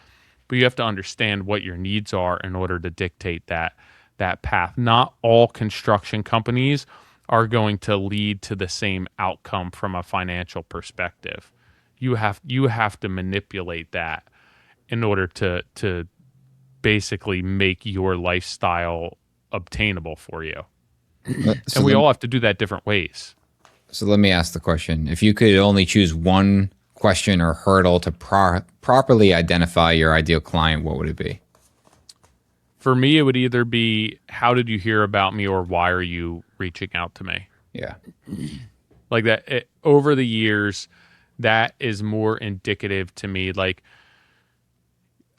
S1: but you have to understand what your needs are in order to dictate that path. Not all construction companies are going to lead to the same outcome from a financial perspective. You have to manipulate that in order to basically make your lifestyle obtainable for you.
S2: So
S1: And we all have to do that different ways.
S2: So let me ask the question. If you could only choose one question or hurdle to properly identify your ideal client, what would it be?
S1: For me, it would either be, how did you hear about me, or why are you reaching out to me?
S2: Yeah.
S1: Like that, over the years, that is more indicative to me. Like,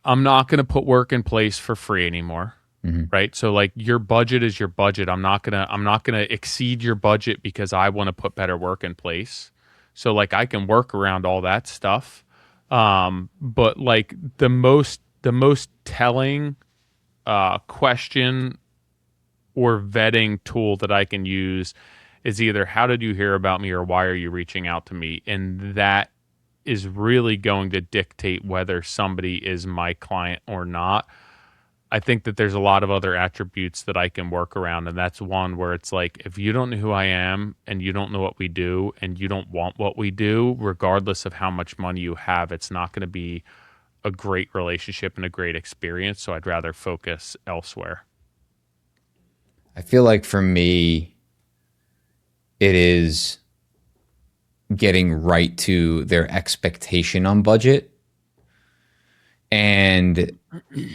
S1: I'm not going to put work in place for free anymore. Right. So like, your budget is your budget. I'm not going to exceed your budget because I want to put better work in place. So like, I can work around all that stuff. But like the most telling question or vetting tool that I can use is either, how did you hear about me, or why are you reaching out to me? And that is really going to dictate whether somebody is my client or not. I think that there's a lot of other attributes that I can work around. And that's one where it's like, if you don't know who I am and you don't know what we do and you don't want what we do, regardless of how much money you have, it's not going to be a great relationship and a great experience. So I'd rather focus elsewhere.
S2: I feel like for me, it is getting right to their expectation on budget. And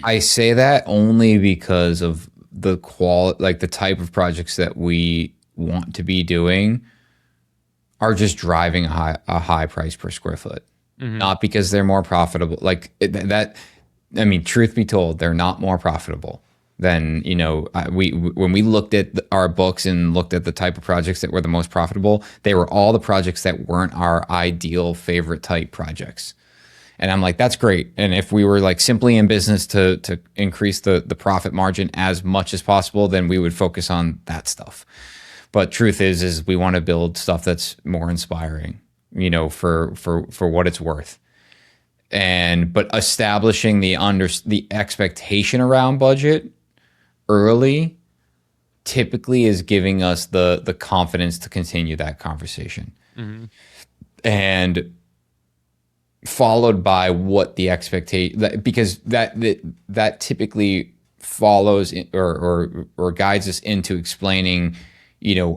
S2: I say that only because of the like the type of projects that we want to be doing are just driving a high price per square foot. Not because they're more profitable. Like that, I mean, truth be told, they're not more profitable than, when we looked at our books and looked at the type of projects that were the most profitable, they were all the projects that weren't our ideal favorite type projects. And I'm like, that's great. And if we were like simply in business to increase the profit margin as much as possible, then we would focus on that stuff. But truth is we want to build stuff that's more inspiring, for what it's worth. But establishing the expectation around budget early typically is giving us the confidence to continue that conversation. And followed by what the expectation, because that typically follows or guides us into explaining,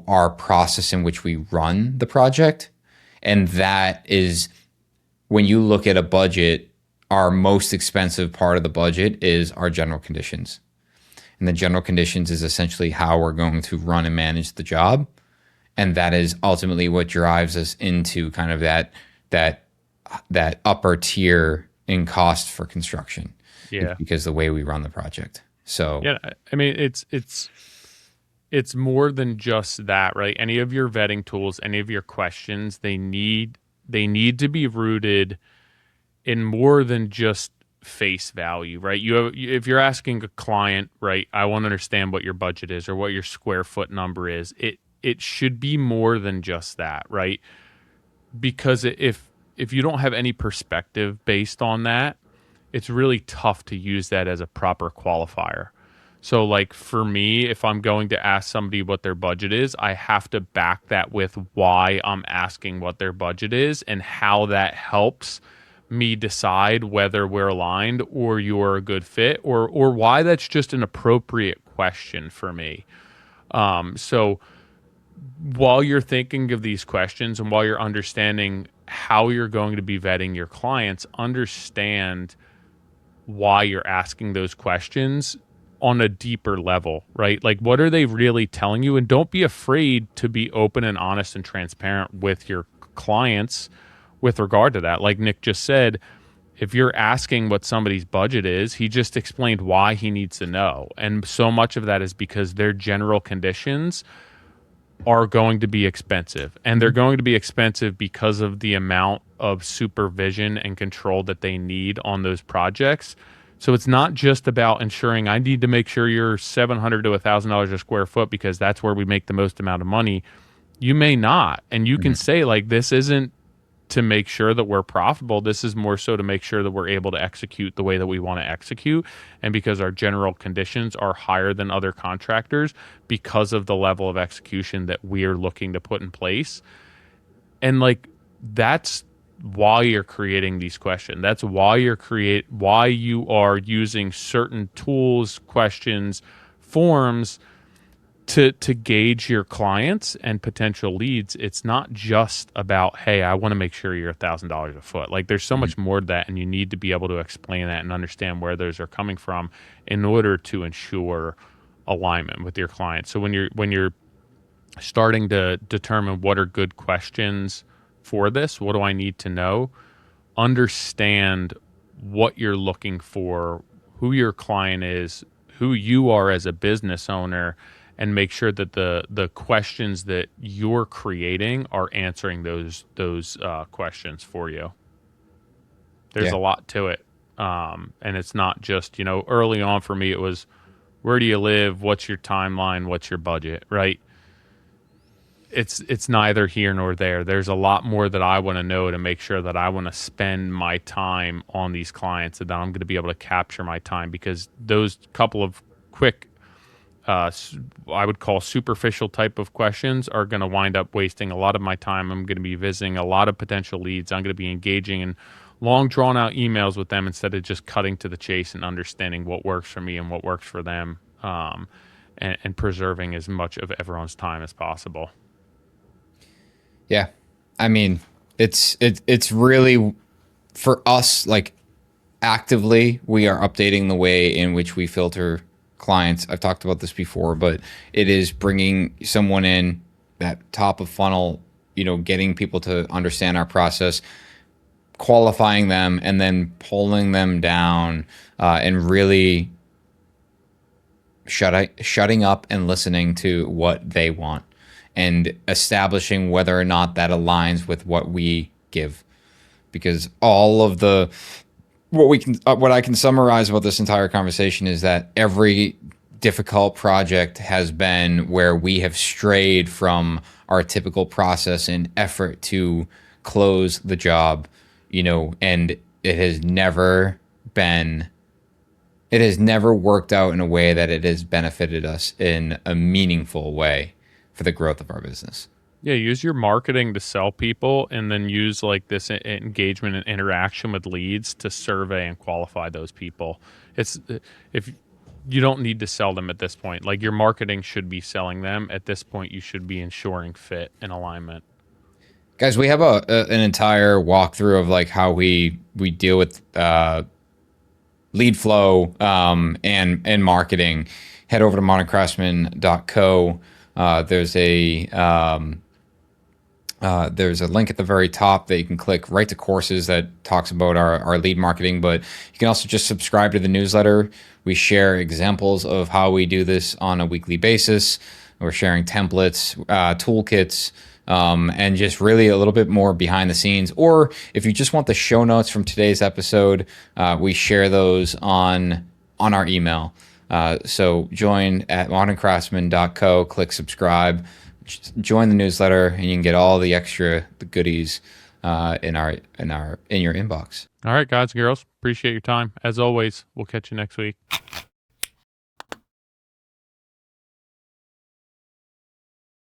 S2: our process in which we run the project. And that is, when you look at a budget, our most expensive part of the budget is our general conditions. And the general conditions is essentially how we're going to run and manage the job. And that is ultimately what drives us into kind of that upper tier in cost for construction.
S1: Yeah.
S2: Because the way we run the project. So
S1: yeah, I mean, it's more than just that, right? Any of your vetting tools, any of your questions, they need to be rooted in more than just face value, right? If you're asking a client, right, I want to understand what your budget is or what your square foot number is, it should be more than just that, right? Because if you don't have any perspective based on that, it's really tough to use that as a proper qualifier. So like for me, if I'm going to ask somebody what their budget is, I have to back that with why I'm asking what their budget is and how that helps me decide whether we're aligned or you're a good fit, or why that's just an appropriate question for me. So while you're thinking of these questions and while you're understanding how you're going to be vetting your clients, understand why you're asking those questions on a deeper level, right? Like, what are they really telling you? And don't be afraid to be open and honest and transparent with your clients with regard to that. Like Nick just said, if you're asking what somebody's budget is, he just explained why he needs to know. And so much of that is because their general conditions are going to be expensive. And they're going to be expensive because of the amount of supervision and control that they need on those projects. So it's not just about ensuring I need to make sure you're $700 to $1,000 a square foot because that's where we make the most amount of money. You may not. And you can say, like, this isn't to make sure that we're profitable. This is more so to make sure that we're able to execute the way that we want to execute. And because our general conditions are higher than other contractors because of the level of execution that we're looking to put in place. And like, that's why you're creating these questions. That's why why you are using certain tools, questions, forms to gauge your clients and potential leads. It's not just about, hey, I want to make sure you're $1,000 a foot. Like, there's so much more to that, and you need to be able to explain that and understand where those are coming from in order to ensure alignment with your clients. So when you're starting to determine what are good questions for this, what do I need to know? Understand what you're looking for, who your client is, who you are as a business owner, and make sure that the questions that you're creating are answering those questions for you. There's a lot to it, and it's not just, early on for me it was, where do you live, what's your timeline, what's your budget, right? It's neither here nor there. There's a lot more that I want to know to make sure that I want to spend my time on these clients and that I'm going to be able to capture my time, because those couple of quick, I would call superficial type of questions are going to wind up wasting a lot of my time. I'm going to be visiting a lot of potential leads. I'm going to be engaging in long drawn out emails with them instead of just cutting to the chase and understanding what works for me and what works for them, and preserving as much of everyone's time as possible.
S2: Yeah. I mean, it's really, for us, like, actively, we are updating the way in which we filter clients. I've talked about this before, but it is bringing someone in that top of funnel, getting people to understand our process, qualifying them, and then pulling them down, and really shutting up and listening to what they want, and establishing whether or not that aligns with what we give. Because all of what I can summarize about this entire conversation is that every difficult project has been where we have strayed from our typical process and effort to close the job, and it has never worked out in a way that it has benefited us in a meaningful way for the growth of our business.
S1: Yeah, use your marketing to sell people, and then use like this engagement and interaction with leads to survey and qualify those people. If you don't need to sell them at this point. Like, your marketing should be selling them. At this point, you should be ensuring fit and alignment.
S2: Guys, we have an entire walkthrough of like how we deal with lead flow, and marketing. Head over to moderncraftsman.co. There's a link at the very top that you can click right to courses that talks about our lead marketing, but you can also just subscribe to the newsletter. We share examples of how we do this on a weekly basis. We're sharing templates, toolkits, and just really a little bit more behind the scenes. Or if you just want the show notes from today's episode, we share those on our email. So join at moderncraftsman.co, click subscribe, join the newsletter, and you can get all the goodies in your inbox.
S1: All right, guys and girls, appreciate your time. As always, we'll catch you next week.